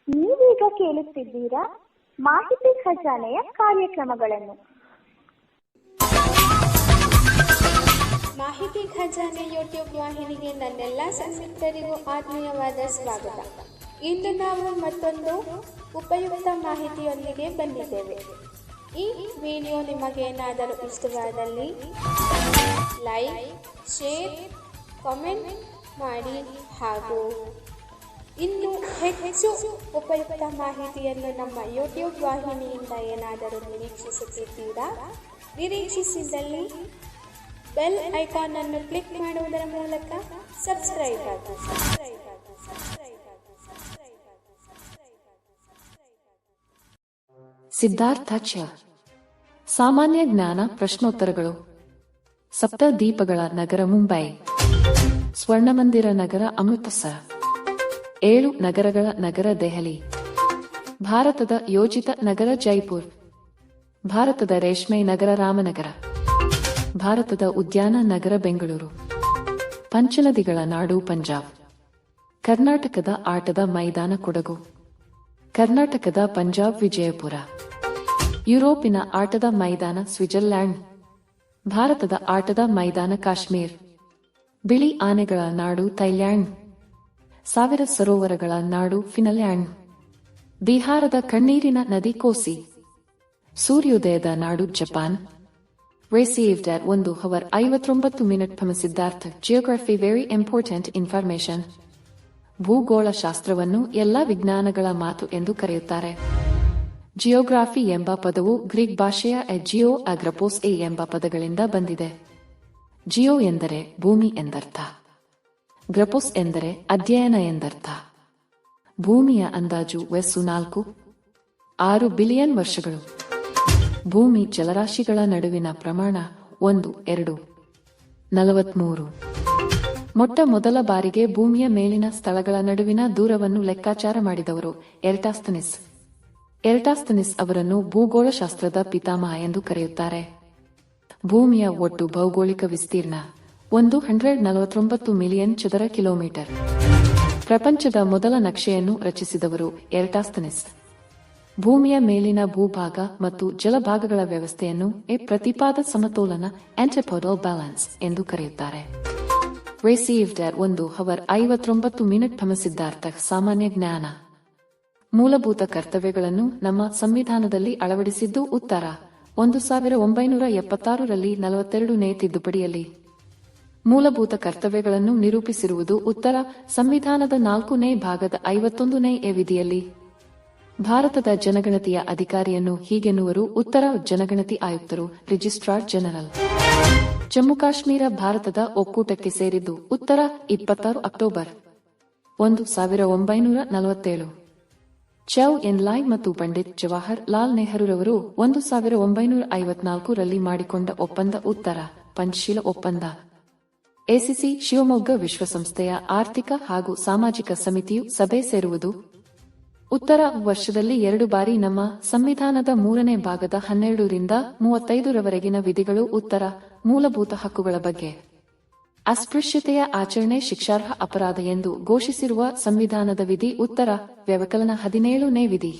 ನೀವೀಗ ಕೇಳುತ್ತಿದ್ದೀರಾ ಮಾಹಿತಿ ಖಜಾನೆಯ ಕಾರ್ಯಕ್ರಮಗಳನ್ನು. ಮಾಹಿತಿ ಖಜಾನೆ ಯೂಟ್ಯೂಬ್ ವಾಹಿನಿಗೆ ನನ್ನೆಲ್ಲ ಸಂಯುಕ್ತರಿಗೂ ಆತ್ಮೀಯವಾದ ಸ್ವಾಗತ. ಇಂದು ನಾವು ಮತ್ತೊಂದು ಉಪಯುಕ್ತ ಮಾಹಿತಿಯೊಂದಿಗೆ ಬಂದಿದ್ದೇವೆ. ಈ ವಿಡಿಯೋ ನಿಮಗೇನಾದರೂ ಇಷ್ಟವಾದಲ್ಲಿ ಲೈಕ್, ಶೇರ್, ಕಾಮೆಂಟ್ ಮಾಡಿ ಹಾಗೂ ಇನ್ನು ಹೆಚ್ಚು ಉಪಯುಕ್ತ ಮಾಹಿತಿಯನ್ನು ನಮ್ಮ ಯೂಟ್ಯೂಬ್ ವಾಹಿನಿಯಿಂದ ಏನಾದರೂ ನಿರೀಕ್ಷಿಸುತ್ತಿದ್ದೀರಾ? ನಿರೀಕ್ಷಿಸಿದಲ್ಲಿ ಬೆಲ್ ಐಕಾನ್ ಅನ್ನು ಕ್ಲಿಕ್ ಮಾಡುವುದರ ಮೂಲಕ ಸಬ್ಸ್ಕ್ರೈಬ್ ಆಗಿ. ಸಿದ್ಧಾರ್ಥ ಚ. ಸಾಮಾನ್ಯ ಜ್ಞಾನ ಪ್ರಶ್ನೋತ್ತರಗಳು. ಸಪ್ತ ದೀಪಗಳ ನಗರ ಮುಂಬೈ. ಸ್ವರ್ಣಮಂದಿರ ನಗರ ಅಮೃತಸರ. 7 ನಗರಗಳ ನಗರ ದೆಹಲಿ. ಭಾರತದ ಯೋಜಿತ ನಗರ ಜೈಪುರ್. ಭಾರತದ ರೇಷ್ಮೆ ನಗರ ರಾಮನಗರ. ಭಾರತದ ಉದ್ಯಾನ ನಗರ ಬೆಂಗಳೂರು. ಪಂಚನದಿಗಳ ನಾಡು ಪಂಜಾಬ್. ಕರ್ನಾಟಕದ ಆಟದ ಮೈದಾನ ಕೊಡಗು. ಕರ್ನಾಟಕದ ಪಂಜಾಬ್ ವಿಜಯಪುರ. ಯುರೋಪಿನ ಆಟದ ಮೈದಾನ ಸ್ವಿಟ್ಜರ್ಲ್ಯಾಂಡ್. ಭಾರತದ ಆಟದ ಮೈದಾನ ಕಾಶ್ಮೀರ್. ಬಿಳಿ ಆನೆಗಳ ನಾಡು ಥೈಲ್ಯಾಂಡ್. 1000 ಸರೋವರಗಳ ನಾಡು ಫಿನ್ಲ್ಯಾಂಡ್. ಬಿಹಾರದ ಕಣ್ಣೀರಿನ ನದಿ ಕೋಸಿ. ಸೂರ್ಯೋದಯದ ನಾಡು Japan. Received at 1 hour 59 minutes from Siddhartha. Geography very important information. ಭೂಗೋಳ ಶಾಸ್ತ್ರವನ್ನು ಎಲ್ಲ ವಿಜ್ಞಾನಗಳ ಮಾತು ಎಂದು ಕರೆಯುತ್ತಾರೆ. ಜಿಯೋಗ್ರಾಫಿ ಎಂಬ ಪದವು ಗ್ರೀಕ್ ಭಾಷೆಯ ಜಿಯೋ ಅಗ್ರಪೋಸ್ ಎಂಬ ಪದಗಳಿಂದ ಬಂದಿದೆ. ಜಿಯೋ ಎಂದರೆ ಭೂಮಿ ಎಂದರ್ಥ. ಗ್ರಪೋಸ್ ಎಂದರೆ ಅಧ್ಯಯನ ಎಂದರ್ಥ. ಭೂಮಿಯ ಅಂದಾಜು ವಯಸ್ಸು 4.6 ಬಿಲಿಯನ್ ವರ್ಷಗಳು. ಭೂಮಿ ಜಲರಾಶಿಗಳ ನಡುವಿನ ಪ್ರಮಾಣ 1:243. ಮೊಟ್ಟ ಮೊದಲ ಬಾರಿಗೆ ಭೂಮಿಯ ಮೇಲಿನ ಸ್ಥಳಗಳ ನಡುವಿನ ದೂರವನ್ನು ಲೆಕ್ಕಾಚಾರ ಮಾಡಿದವರು ಎರಾಟೋಸ್ಥೆನೀಸ್. ಎರಾಟೋಸ್ಥೆನೀಸ್ ಅವರನ್ನು ಭೂಗೋಳಶಾಸ್ತ್ರದ ಪಿತಾಮಹ ಎಂದು ಕರೆಯುತ್ತಾರೆ. ಭೂಮಿಯ ಒಟ್ಟು ಭೌಗೋಳಿಕ ವಿಸ್ತೀರ್ಣ 149 ಮಿಲಿಯನ್ ಚದರ ಕಿಲೋಮೀಟರ್. ಪ್ರಪಂಚದ ಮೊದಲ ನಕ್ಷೆಯನ್ನು ರಚಿಸಿದವರು ಎರಾಟೋಸ್ಥೆನೀಸ್. ಭೂಮಿಯ ಮೇಲಿನ ಭೂಭಾಗ ಮತ್ತು ಜಲಭಾಗಗಳ ವ್ಯವಸ್ಥೆಯನ್ನು ಪ್ರತಿಪಾದ ಸಮತೋಲನ ಆಂಟಿಪೋಡಲ್ ಬ್ಯಾಲೆನ್ಸ್ ಎಂದು ಕರೆಯುತ್ತಾರೆ. Received at 1 hour 59 minutes from Siddhartha. ಸಾಮಾನ್ಯ ಜ್ಞಾನ. ಮೂಲಭೂತ ಕರ್ತವ್ಯಗಳನ್ನು ನಮ್ಮ ಸಂವಿಧಾನದಲ್ಲಿ ಅಳವಡಿಸಿದ್ದು ಉತ್ತರ. 1976 ರಲ್ಲಿ 42ನೇ ತಿದ್ದುಪಡಿಯಲ್ಲಿ. ಮೂಲಭೂತ ಕರ್ತವ್ಯಗಳನ್ನು ನಿರೂಪಿಸಿರುವುದು ಉತ್ತರ. ಸಂವಿಧಾನದ 4ನೇ ಭಾಗದ 51ನೇ ವಿಧಿಯಲ್ಲಿ. ಭಾರತದ ಜನಗಣತಿಯ ಅಧಿಕಾರಿಯನ್ನು ಹೀಗೆನ್ನುವರು ಉತ್ತರ. ಜನಗಣತಿ ಆಯುಕ್ತರು, ರಿಜಿಸ್ಟ್ರಾರ್ ಜನರಲ್. ಜಮ್ಮು ಕಾಶ್ಮೀರ ಭಾರತದ ಒಕ್ಕೂಟಕ್ಕೆ ಸೇರಿದ್ದು ಉತ್ತರ. 26 ಅಕ್ಟೋಬರ್ 1947. ಚೌ ಎನ್ ಲಾಯ್ ಮತ್ತು ಪಂಡಿತ್ ಜವಾಹರ್ ಲಾಲ್ ನೆಹರೂರವರು 1954 ರಲ್ಲಿ ಮಾಡಿಕೊಂಡ ಒಪ್ಪಂದ ಉತ್ತರ. ಪಂಚಶೀಲ ಒಪ್ಪಂದ. ಎಸಿಸಿ ಶಿವಮೊಗ್ಗ ವಿಶ್ವಸಂಸ್ಥೆಯ ಆರ್ಥಿಕ ಹಾಗೂ ಸಾಮಾಜಿಕ ಸಮಿತಿಯು ಸಭೆ ಸೇರುವುದು ಉತ್ತರ. ವರ್ಷದಲ್ಲಿ 2 ಬಾರಿ. ನಮ್ಮ ಸಂವಿಧಾನದ 3ನೇ ಭಾಗದ 12 ರಿಂದ 35 ರವರೆಗಿನ ವಿಧಿಗಳು ಉತ್ತರ. ಮೂಲಭೂತ ಹಕ್ಕುಗಳ ಬಗ್ಗೆ. ಅಸ್ಪೃಶ್ಯತೆಯ ಆಚರಣೆ ಶಿಕ್ಷಾರ್ಹ ಅಪರಾಧ ಎಂದು ಘೋಷಿಸಿರುವ ಸಂವಿಧಾನದ ವಿಧಿ ಉತ್ತರ. ವ್ಯವಕಲನ 17ನೇ ವಿಧಿ.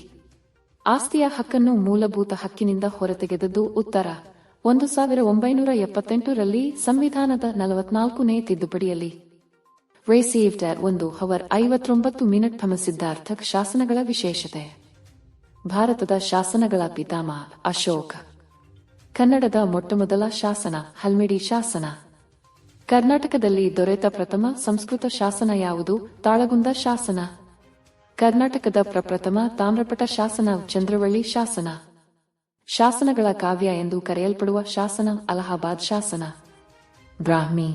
ಆಸ್ತಿಯ ಹಕ್ಕನ್ನು ಮೂಲಭೂತ ಹಕ್ಕಿನಿಂದ ಹೊರತೆಗೆದದ್ದು ಉತ್ತರ. 1978 ರಲ್ಲಿ ಸಂವಿಧಾನದ 44ನೇ ತಿದ್ದುಪಡಿಯಲ್ಲಿ. Received at 1 hour 59 minutes from Siddhartha. ಶಾಸನಗಳ ವಿಶೇಷತೆ. ಭಾರತದ ಶಾಸನಗಳ ಪಿತಾಮಹ ಅಶೋಕ. ಕನ್ನಡದ ಮೊಟ್ಟಮೊದಲ ಶಾಸನ ಹಲ್ಮಿಡಿ ಶಾಸನ. ಕರ್ನಾಟಕದಲ್ಲಿ ದೊರೆತ ಪ್ರಥಮ ಸಂಸ್ಕೃತ ಶಾಸನ ಯಾವುದು? ತಾಳಗುಂದ ಶಾಸನ. ಕರ್ನಾಟಕದ ಪ್ರಪ್ರಥಮ ತಾಮ್ರಪಟ ಶಾಸನ ಚಂದ್ರವಳ್ಳಿ ಶಾಸನ. ಶಾಸನಗಳ ಕಾವ್ಯ ಎಂದು ಕರೆಯಲ್ಪಡುವ ಶಾಸನ ಅಲಹಾಬಾದ್ ಶಾಸನ. ಬ್ರಾಹ್ಮಿ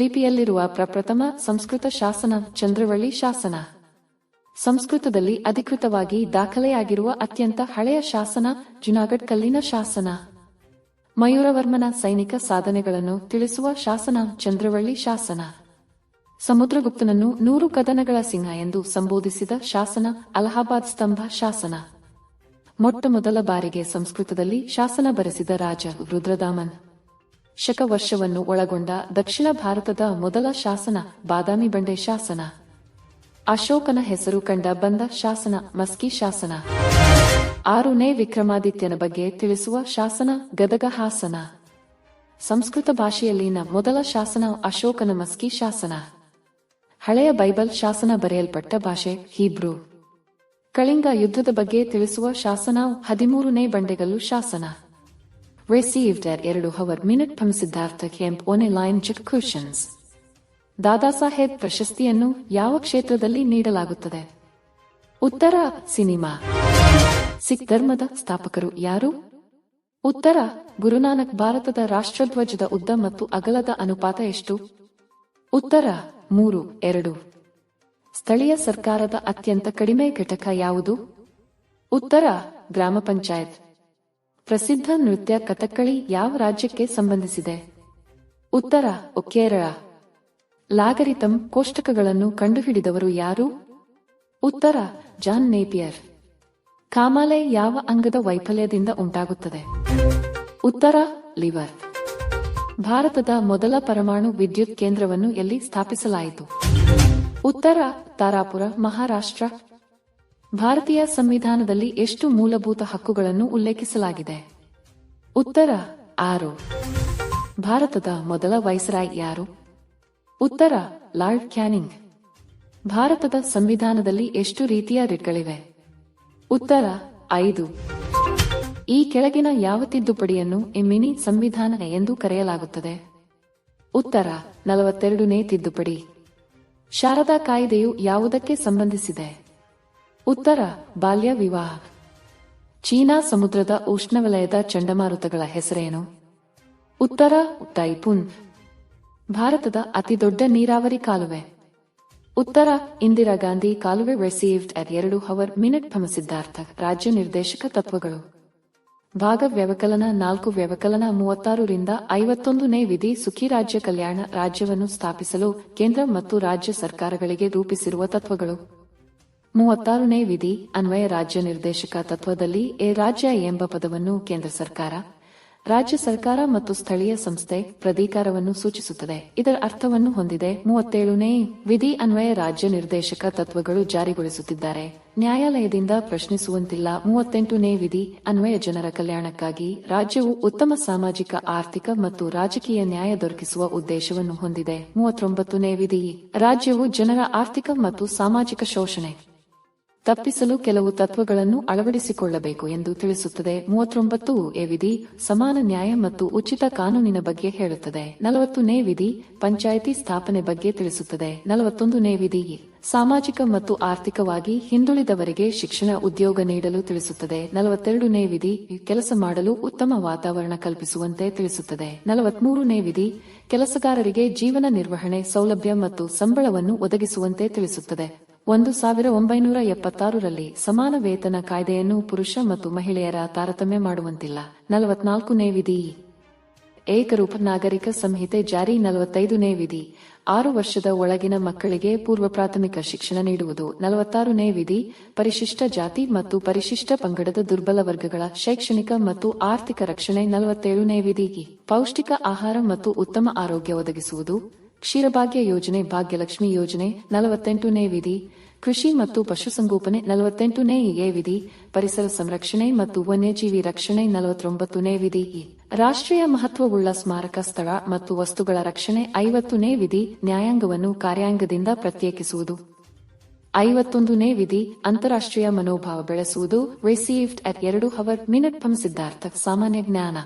ಲಿಪಿಯಲ್ಲಿರುವ ಪ್ರಪ್ರಥಮ ಸಂಸ್ಕೃತ ಶಾಸನ ಚಂದ್ರವಳ್ಳಿ ಶಾಸನ. ಸಂಸ್ಕೃತದಲ್ಲಿ ಅಧಿಕೃತವಾಗಿ ದಾಖಲೆಯಾಗಿರುವ ಅತ್ಯಂತ ಹಳೆಯ ಶಾಸನ ಜುನಾಗಢ್ ಕಲ್ಲಿನ ಶಾಸನ. ಮಯೂರವರ್ಮನ ಸೈನಿಕ ಸಾಧನೆಗಳನ್ನು ತಿಳಿಸುವ ಶಾಸನ ಚಂದ್ರವಳ್ಳಿ ಶಾಸನ. ಸಮುದ್ರಗುಪ್ತನನ್ನು 100 ಕದನಗಳ ಸಿಂಹ ಎಂದು ಸಂಬೋಧಿಸಿದ ಶಾಸನ ಅಲಹಾಬಾದ್ ಸ್ತಂಭ ಶಾಸನ. ಮೊಟ್ಟಮೊದಲ ಬಾರಿಗೆ ಸಂಸ್ಕೃತದಲ್ಲಿ ಶಾಸನ ಬರೆಸಿದ ರಾಜ ರುದ್ರದಾಮನ್. ಶಕ ವರ್ಷವನ್ನು ಒಳಗೊಂಡ ದಕ್ಷಿಣ ಭಾರತದ ಮೊದಲ ಶಾಸನ ಬಾದಾಮಿ ಬಂಡೆ ಶಾಸನ. ಅಶೋಕನ ಹೆಸರು ಕಂಡ ಬಂದ ಶಾಸನ ಮಸ್ಕಿ ಶಾಸನ. 6ನೇ ವಿಕ್ರಮಾದಿತ್ಯನ ಬಗ್ಗೆ ತಿಳಿಸುವ ಶಾಸನ ಗದಗ ಹಾಸನ. ಸಂಸ್ಕೃತ ಭಾಷೆಯಲ್ಲಿನ ಮೊದಲ ಶಾಸನ ಅಶೋಕನ ಮಸ್ಕಿ ಶಾಸನ. ಹಳೆಯ ಬೈಬಲ್ ಶಾಸನ ಬರೆಯಲ್ಪಟ್ಟ ಭಾಷೆ ಹೀಬ್ರೂ. ಕಳಿಂಗ ಯುದ್ಧದ ಬಗ್ಗೆ ತಿಳಿಸುವ ಶಾಸನ 13ನೇ ಬಂಡೆಗಲ್ಲು ಶಾಸನ. Received at 2:00 from Siddhartha Kemp on a line Cushions. Dada Saheb ಪ್ರಶಸ್ತಿಯನ್ನು ಯಾವ ಕ್ಷೇತ್ರದಲ್ಲಿ ನೀಡಲಾಗುತ್ತದೆ? ಉತ್ತರ ಸಿನಿಮಾ. ಸಿಖ್ ಧರ್ಮದ ಸ್ಥಾಪಕರು ಯಾರು? ಉತ್ತರ ಗುರುನಾನಕ್. ಭಾರತದ ರಾಷ್ಟ್ರಧ್ವಜದ ಉದ್ದ ಮತ್ತು ಅಗಲದ ಅನುಪಾತ ಎಷ್ಟು? ಉತ್ತರ 3:2. ಸ್ಥಳೀಯ ಸರ್ಕಾರದ ಅತ್ಯಂತ ಕಡಿಮೆ ಘಟಕ ಯಾವುದು? ಉತ್ತರ ಗ್ರಾಮ ಪಂಚಾಯತ್. ಪ್ರಸಿದ್ಧ ನೃತ್ಯ ಕಥಕ್ಕಳಿ ಯಾವ ರಾಜ್ಯಕ್ಕೆ ಸಂಬಂಧಿಸಿದೆ? ಉತ್ತರ ಕೇರಳ. ಲಾಗರಿಥಮ್ ಕೋಷ್ಟಕಗಳನ್ನು ಕಂಡುಹಿಡಿದವರು ಯಾರು? ಉತ್ತರ ಜಾನ್ ನೇಪಿಯರ್. ಕಾಮಾಲೆ ಯಾವ ಅಂಗದ ವೈಫಲ್ಯದಿಂದ ಉಂಟಾಗುತ್ತದೆ? ಉತ್ತರ ಲಿವರ್. ಭಾರತದ ಮೊದಲ ಪರಮಾಣು ವಿದ್ಯುತ್ ಕೇಂದ್ರವನ್ನು ಎಲ್ಲಿ ಸ್ಥಾಪಿಸಲಾಯಿತು? ಉತ್ತರ ತಾರಾಪುರ, ಮಹಾರಾಷ್ಟ್ರ. ಭಾರತೀಯ ಸಂವಿಧಾನದಲ್ಲಿ ಎಷ್ಟು ಮೂಲಭೂತ ಹಕ್ಕುಗಳನ್ನು ಉಲ್ಲೇಖಿಸಲಾಗಿದೆ? ಉತ್ತರ 6. ಭಾರತದ ಮೊದಲ ವೈಸ್ರಾಯ್ ಯಾರು? ಉತ್ತರ ಲಾರ್ಡ್ ಕ್ಯಾನಿಂಗ್. ಭಾರತದ ಸಂವಿಧಾನದಲ್ಲಿ ಎಷ್ಟು ರೀತಿಯ ರಿಟ್ಗಳಿವೆ? ಉತ್ತರ 5. ಈ ಕೆಳಗಿನ ಯಾವ ತಿದ್ದುಪಡಿಯನ್ನು ಮಿನಿ ಸಂವಿಧಾನ ಎಂದು ಕರೆಯಲಾಗುತ್ತದೆ? ಉತ್ತರ 42ನೇ ತಿದ್ದುಪಡಿ. ಶಾರದಾ ಕಾಯ್ದೆಯು ಯಾವುದಕ್ಕೆ ಸಂಬಂಧಿಸಿದೆ? ಉತ್ತರ ಬಾಲ್ಯ ವಿವಾಹ. ಚೀನಾ ಸಮುದ್ರದ ಉಷ್ಣವಲಯದ ಚಂಡಮಾರುತಗಳ ಹೆಸರೇನು? ಉತ್ತರ ಟೈಫೂನ್. ಭಾರತದ ಅತಿದೊಡ್ಡ ನೀರಾವರಿ ಕಾಲುವೆ? ಉತ್ತರ ಇಂದಿರಾ ಗಾಂಧಿ ಕಾಲುವೆ. Received at 2:00 from Siddhartha. ರಾಜ್ಯ ನಿರ್ದೇಶಕ ತತ್ವಗಳು. ಭಾಗ ವ್ಯವಕಲನ 4. ವ್ಯವಕಲನ 36ರಿಂದ 51ನೇ ವಿಧಿ. ಸುಖಿ ರಾಜ್ಯ ಕಲ್ಯಾಣ ರಾಜ್ಯವನ್ನು ಸ್ಥಾಪಿಸಲು ಕೇಂದ್ರ ಮತ್ತು ರಾಜ್ಯ ಸರ್ಕಾರಗಳಿಗೆ ರೂಪಿಸಿರುವ ತತ್ವಗಳು. 36ನೇ ವಿಧಿ ಅನ್ವಯ ರಾಜ್ಯ ನಿರ್ದೇಶಕ ತತ್ವದಲ್ಲಿ ರಾಜ್ಯ ಎಂಬ ಪದವನ್ನು ಕೇಂದ್ರ ಸರ್ಕಾರ, ರಾಜ್ಯ ಸರ್ಕಾರ ಮತ್ತು ಸ್ಥಳೀಯ ಸಂಸ್ಥೆ ಪ್ರಾಧಿಕಾರವನ್ನು ಸೂಚಿಸುತ್ತದೆ. ಇದರ ಅರ್ಥವನ್ನು ಹೊಂದಿದೆ. 37ನೇ ವಿಧಿ ಅನ್ವಯ ರಾಜ್ಯ ನಿರ್ದೇಶಕ ತತ್ವಗಳು ಜಾರಿಗೊಳಿಸುತ್ತಿದ್ದಾರೆ, ನ್ಯಾಯಾಲಯದಿಂದ ಪ್ರಶ್ನಿಸುವಂತಿಲ್ಲ. 38ನೇ ವಿಧಿ ಅನ್ವಯ ಜನರ ಕಲ್ಯಾಣಕ್ಕಾಗಿ ರಾಜ್ಯವು ಉತ್ತಮ ಸಾಮಾಜಿಕ, ಆರ್ಥಿಕ ಮತ್ತು ರಾಜಕೀಯ ನ್ಯಾಯ ದೊರಕಿಸುವ ಉದ್ದೇಶವನ್ನು ಹೊಂದಿದೆ. 39ನೇ ವಿಧಿ ರಾಜ್ಯವು ಜನರ ಆರ್ಥಿಕ ಮತ್ತು ಸಾಮಾಜಿಕ ಶೋಷಣೆ ತಪ್ಪಿಸಲು ಕೆಲವು ತತ್ವಗಳನ್ನು ಅಳವಡಿಸಿಕೊಳ್ಳಬೇಕು ಎಂದು ತಿಳಿಸುತ್ತದೆ. 39ನೇ ವಿಧಿ ಸಮಾನ ನ್ಯಾಯ ಮತ್ತು ಉಚಿತ ಕಾನೂನಿನ ಬಗ್ಗೆ ಹೇಳುತ್ತದೆ. 40ನೇ ವಿಧಿ ಪಂಚಾಯಿತಿ ಸ್ಥಾಪನೆ ಬಗ್ಗೆ ತಿಳಿಸುತ್ತದೆ. 41ನೇ ವಿಧಿ ಸಾಮಾಜಿಕ ಮತ್ತು ಆರ್ಥಿಕವಾಗಿ ಹಿಂದುಳಿದವರಿಗೆ ಶಿಕ್ಷಣ, ಉದ್ಯೋಗ ನೀಡಲು ತಿಳಿಸುತ್ತದೆ. 42ನೇ ವಿಧಿ ಕೆಲಸ ಮಾಡಲು ಉತ್ತಮ ವಾತಾವರಣ ಕಲ್ಪಿಸುವಂತೆ ತಿಳಿಸುತ್ತದೆ. 43ನೇ ವಿಧಿ ಕೆಲಸಗಾರರಿಗೆ ಜೀವನ ನಿರ್ವಹಣೆ ಸೌಲಭ್ಯ ಮತ್ತು ಸಂಬಳವನ್ನು ಒದಗಿಸುವಂತೆ ತಿಳಿಸುತ್ತದೆ. 1976ರಲ್ಲಿ ಸಮಾನ ವೇತನ ಕಾಯ್ದೆಯನ್ನು ಪುರುಷ ಮತ್ತು ಮಹಿಳೆಯರ ತಾರತಮ್ಯ ಮಾಡುವಂತಿಲ್ಲ. 44ನೇ ವಿಧಿ ಏಕರೂಪ ನಾಗರಿಕ ಸಂಹಿತೆ ಜಾರಿ. 45ನೇ ವಿಧಿ 6 ವರ್ಷದ ಒಳಗಿನ ಮಕ್ಕಳಿಗೆ ಪೂರ್ವ ಪ್ರಾಥಮಿಕ ಶಿಕ್ಷಣ ನೀಡುವುದು. 46ನೇ ವಿಧಿ ಪರಿಶಿಷ್ಟ ಜಾತಿ ಮತ್ತು ಪರಿಶಿಷ್ಟ ಪಂಗಡದ ದುರ್ಬಲ ವರ್ಗಗಳ ಶೈಕ್ಷಣಿಕ ಮತ್ತು ಆರ್ಥಿಕ ರಕ್ಷಣೆ. 47ನೇ ವಿಧಿ ಪೌಷ್ಟಿಕ ಆಹಾರ ಮತ್ತು ಉತ್ತಮ ಆರೋಗ್ಯ ಒದಗಿಸುವುದು. ಕ್ಷೀರಭಾಗ್ಯ ಯೋಜನೆ, ಭಾಗ್ಯಲಕ್ಷ್ಮಿ ಯೋಜನೆ. 48ನೇ ವಿಧಿ ಕೃಷಿ ಮತ್ತು ಪಶುಸಂಗೋಪನೆ. 48ನೇ ವಿಧಿ ಪರಿಸರ ಸಂರಕ್ಷಣೆ ಮತ್ತು ವನ್ಯಜೀವಿ ರಕ್ಷಣೆ. 49ನೇ ವಿಧಿ ರಾಷ್ಟ್ರೀಯ ಮಹತ್ವವುಳ್ಳ ಸ್ಮಾರಕ ಸ್ಥಳ ಮತ್ತು ವಸ್ತುಗಳ ರಕ್ಷಣೆ. 50ನೇ ವಿಧಿ ನ್ಯಾಯಾಂಗವನ್ನು ಕಾರ್ಯಾಂಗದಿಂದ ಪ್ರತ್ಯೇಕಿಸುವುದು. 51ನೇ ವಿಧಿ ಅಂತಾರಾಷ್ಟ್ರೀಯ ಮನೋಭಾವ ಬೆಳೆಸುವುದು. Received at 2:00 from Siddhartha. ಸಾಮಾನ್ಯ ಜ್ಞಾನ.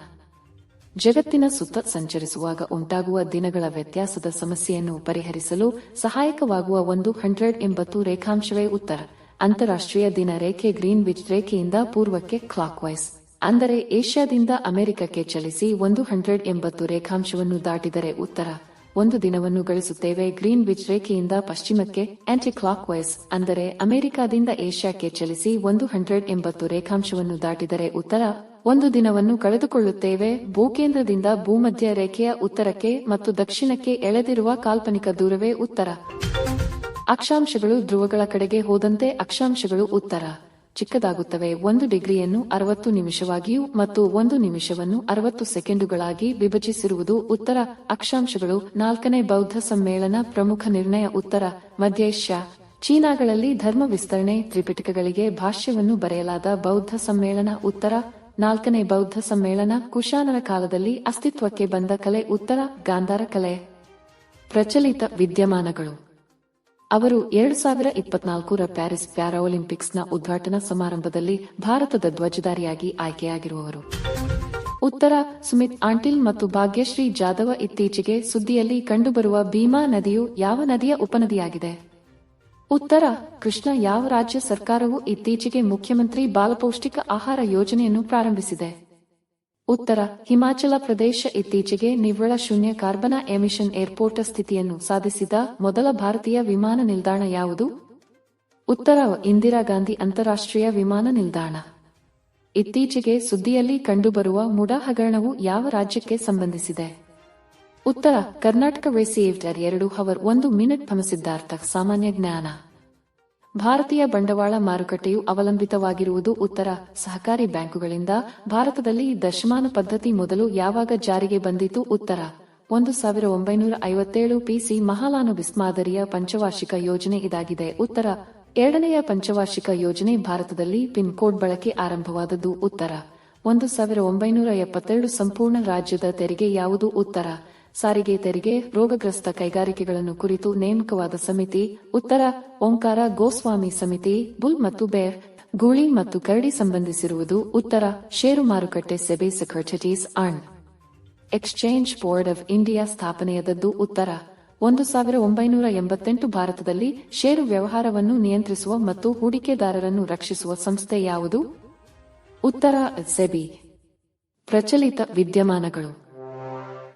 ಜಗತ್ತಿನ ಸುತ್ತ ಸಂಚರಿಸುವಾಗ ಉಂಟಾಗುವ ದಿನಗಳ ವ್ಯತ್ಯಾಸದ ಸಮಸ್ಯೆಯನ್ನು ಪರಿಹರಿಸಲು ಸಹಾಯಕವಾಗುವ 180 ರೇಖಾಂಶವೇ ಉತ್ತರ. ಅಂತಾರಾಷ್ಟ್ರೀಯ ದಿನ ರೇಖೆ ಗ್ರೀನ್ವಿಚ್ ರೇಖೆಯಿಂದ ಪೂರ್ವಕ್ಕೆ ಕ್ಲಾಕ್ವೈಸ್, ಅಂದರೆ ಏಷ್ಯಾದಿಂದ ಅಮೆರಿಕಕ್ಕೆ ಚಲಿಸಿ 180 ರೇಖಾಂಶವನ್ನು ದಾಟಿದರೆ ಉತ್ತರ. ಒಂದು ದಿನವನ್ನು ಗಳಿಸುತ್ತೇವೆ. ಗ್ರೀನ್ವಿಚ್ ರೇಖೆಯಿಂದ ಪಶ್ಚಿಮಕ್ಕೆ ಆಂಟಿ ಕ್ಲಾಕ್ವೈಸ್, ಅಂದರೆ ಅಮೆರಿಕಾದಿಂದ ಏಷ್ಯಾಕ್ಕೆ ಚಲಿಸಿ 180 ರೇಖಾಂಶವನ್ನು ದಾಟಿದರೆ ಉತ್ತರ. ಒಂದು ದಿನವನ್ನು ಕಳೆದುಕೊಳ್ಳುತ್ತೇವೆ. ಭೂಕೇಂದ್ರದಿಂದ ಭೂಮಧ್ಯ ರೇಖೆಯ ಉತ್ತರಕ್ಕೆ ಮತ್ತು ದಕ್ಷಿಣಕ್ಕೆ ಎಳೆದಿರುವ ಕಾಲ್ಪನಿಕ ದೂರವೇ ಉತ್ತರ. ಅಕ್ಷಾಂಶಗಳು ಧ್ರುವಗಳ ಕಡೆಗೆ ಹೋದಂತೆ ಅಕ್ಷಾಂಶಗಳು ಉತ್ತರ ಚಿಕ್ಕದಾಗುತ್ತವೆ. 1 ಡಿಗ್ರಿಯನ್ನು 60 ನಿಮಿಷವಾಗಿಯೂ ಮತ್ತು 1 ನಿಮಿಷವನ್ನು 60 ಸೆಕೆಂಡುಗಳಾಗಿ ವಿಭಜಿಸಿರುವುದು ಉತ್ತರ. ಅಕ್ಷಾಂಶಗಳು 4ನೇ ಬೌದ್ಧ ಸಮ್ಮೇಳನ ಪ್ರಮುಖ ನಿರ್ಣಯ ಉತ್ತರ. ಮಧ್ಯ ಏಷ್ಯಾ ಚೀನಾಗಳಲ್ಲಿ ಧರ್ಮ ವಿಸ್ತರಣೆ, ತ್ರಿಪಿಟಕಗಳಿಗೆ ಭಾಷ್ಯವನ್ನು ಬರೆಯಲಾದ ಬೌದ್ಧ ಸಮ್ಮೇಳನ. ಉತ್ತರ. 4ನೇ ಬೌದ್ಧ ಸಮ್ಮೇಳನ. ಕುಶಾನರ ಕಾಲದಲ್ಲಿ ಅಸ್ತಿತ್ವಕ್ಕೆ ಬಂದ ಕಲೆ. ಉತ್ತರ. ಗಾಂಧಾರ ಕಲೆ. ಪ್ರಚಲಿತ ವಿದ್ಯಮಾನಗಳು. ಅವರು 2024ರ ಪ್ಯಾರಿಸ್ ಪ್ಯಾರಾಒಲಿಂಪಿಕ್ಸ್ನ ಉದ್ಘಾಟನಾ ಸಮಾರಂಭದಲ್ಲಿ ಭಾರತದ ಧ್ವಜಧಾರಿಯಾಗಿ ಆಯ್ಕೆಯಾಗಿರುವವರು. ಉತ್ತರ. ಸುಮಿತ್ ಆಂಟಿಲ್ ಮತ್ತು ಭಾಗ್ಯಶ್ರೀ ಜಾಧವ. ಇತ್ತೀಚೆಗೆ ಸುದ್ದಿಯಲ್ಲಿ ಕಂಡುಬರುವ ಭೀಮಾ ನದಿಯು ಯಾವ ನದಿಯ ಉಪನದಿಯಾಗಿದೆ? ಉತ್ತರ. ಕೃಷ್ಣ. ಯಾವ ರಾಜ್ಯ ಸರ್ಕಾರವು ಇತ್ತೀಚೆಗೆ ಮುಖ್ಯಮಂತ್ರಿ ಬಾಲಪೌಷ್ಟಿಕ ಆಹಾರ ಯೋಜನೆಯನ್ನು ಪ್ರಾರಂಭಿಸಿದೆ? ಉತ್ತರ. ಹಿಮಾಚಲ ಪ್ರದೇಶ. ಇತ್ತೀಚೆಗೆ ನಿವ್ವಳ ಶೂನ್ಯ ಕಾರ್ಬನ ಎಮಿಷನ್ ಏರ್ಪೋರ್ಟ್ ಸ್ಥಿತಿಯನ್ನು ಸಾಧಿಸಿದ ಮೊದಲ ಭಾರತೀಯ ವಿಮಾನ ನಿಲ್ದಾಣ ಯಾವುದು? ಉತ್ತರ. ಇಂದಿರಾ ಗಾಂಧಿ ಅಂತಾರಾಷ್ಟ್ರೀಯ ವಿಮಾನ ನಿಲ್ದಾಣ. ಇತ್ತೀಚೆಗೆ ಸುದ್ದಿಯಲ್ಲಿ ಕಂಡುಬರುವ ಮುಡಾ ಹಗರಣವು ಯಾವ ರಾಜ್ಯಕ್ಕೆ ಸಂಬಂಧಿಸಿದೆ? ಉತ್ತರ. ಕರ್ನಾಟಕ. Received 2 minute Siddhartha. ಸಾಮಾನ್ಯ ಜ್ಞಾನ. ಭಾರತೀಯ ಬಂಡವಾಳ ಮಾರುಕಟ್ಟೆಯು ಅವಲಂಬಿತವಾಗಿರುವುದು. ಉತ್ತರ. ಸಹಕಾರಿ ಬ್ಯಾಂಕುಗಳಿಂದ. ಭಾರತದಲ್ಲಿ ದಶಮಾನ ಪದ್ಧತಿ ಮೊದಲು ಯಾವಾಗ ಜಾರಿಗೆ ಬಂದಿತು? ಉತ್ತರ. 1957 ಪಿಸಿ. ಮಹಾಲಾನುಬಿಸ್ ಮಾದರಿಯ ಪಂಚವಾರ್ಷಿಕ ಯೋಜನೆ ಇದಾಗಿದೆ. ಉತ್ತರ. 2ನೆಯ ಪಂಚವಾರ್ಷಿಕ ಯೋಜನೆ ಭಾರತದಲ್ಲಿ ಪಿನ್ ಕೋಡ್ ಬಳಕೆ ಆರಂಭವಾದದ್ದು. ಉತ್ತರ. 1972 ಸಂಪೂರ್ಣ ರಾಜ್ಯದ ತೆರಿಗೆ ಯಾವುದು? ಉತ್ತರ. ಸಾರಿಗೆ ತೆರಿಗೆ. ರೋಗಗ್ರಸ್ತ ಕೈಗಾರಿಕೆಗಳನ್ನು ಕುರಿತು ನೇಮಕವಾದ ಸಮಿತಿ. ಉತ್ತರ. ಓಂಕಾರ ಗೋಸ್ವಾಮಿ ಸಮಿತಿ. ಬುಲ್ ಮತ್ತು ಬೇರ್, ಗೂಳಿ ಮತ್ತು ಕರಡಿ ಸಂಬಂಧಿಸಿರುವುದು. ಉತ್ತರ. ಷೇರು ಮಾರುಕಟ್ಟೆ. SEBI. Securities and exchange board of India ಸ್ಥಾಪನೆಯಾದದ್ದು. ಉತ್ತರ. 1988 ಭಾರತದಲ್ಲಿ ಷೇರು ವ್ಯವಹಾರವನ್ನು ನಿಯಂತ್ರಿಸುವ ಮತ್ತು ಹೂಡಿಕೆದಾರರನ್ನು ರಕ್ಷಿಸುವ ಸಂಸ್ಥೆ ಯಾವುದು? ಉತ್ತರ. ಸೆಬಿ. ಪ್ರಚಲಿತ ವಿದ್ಯಮಾನಗಳು.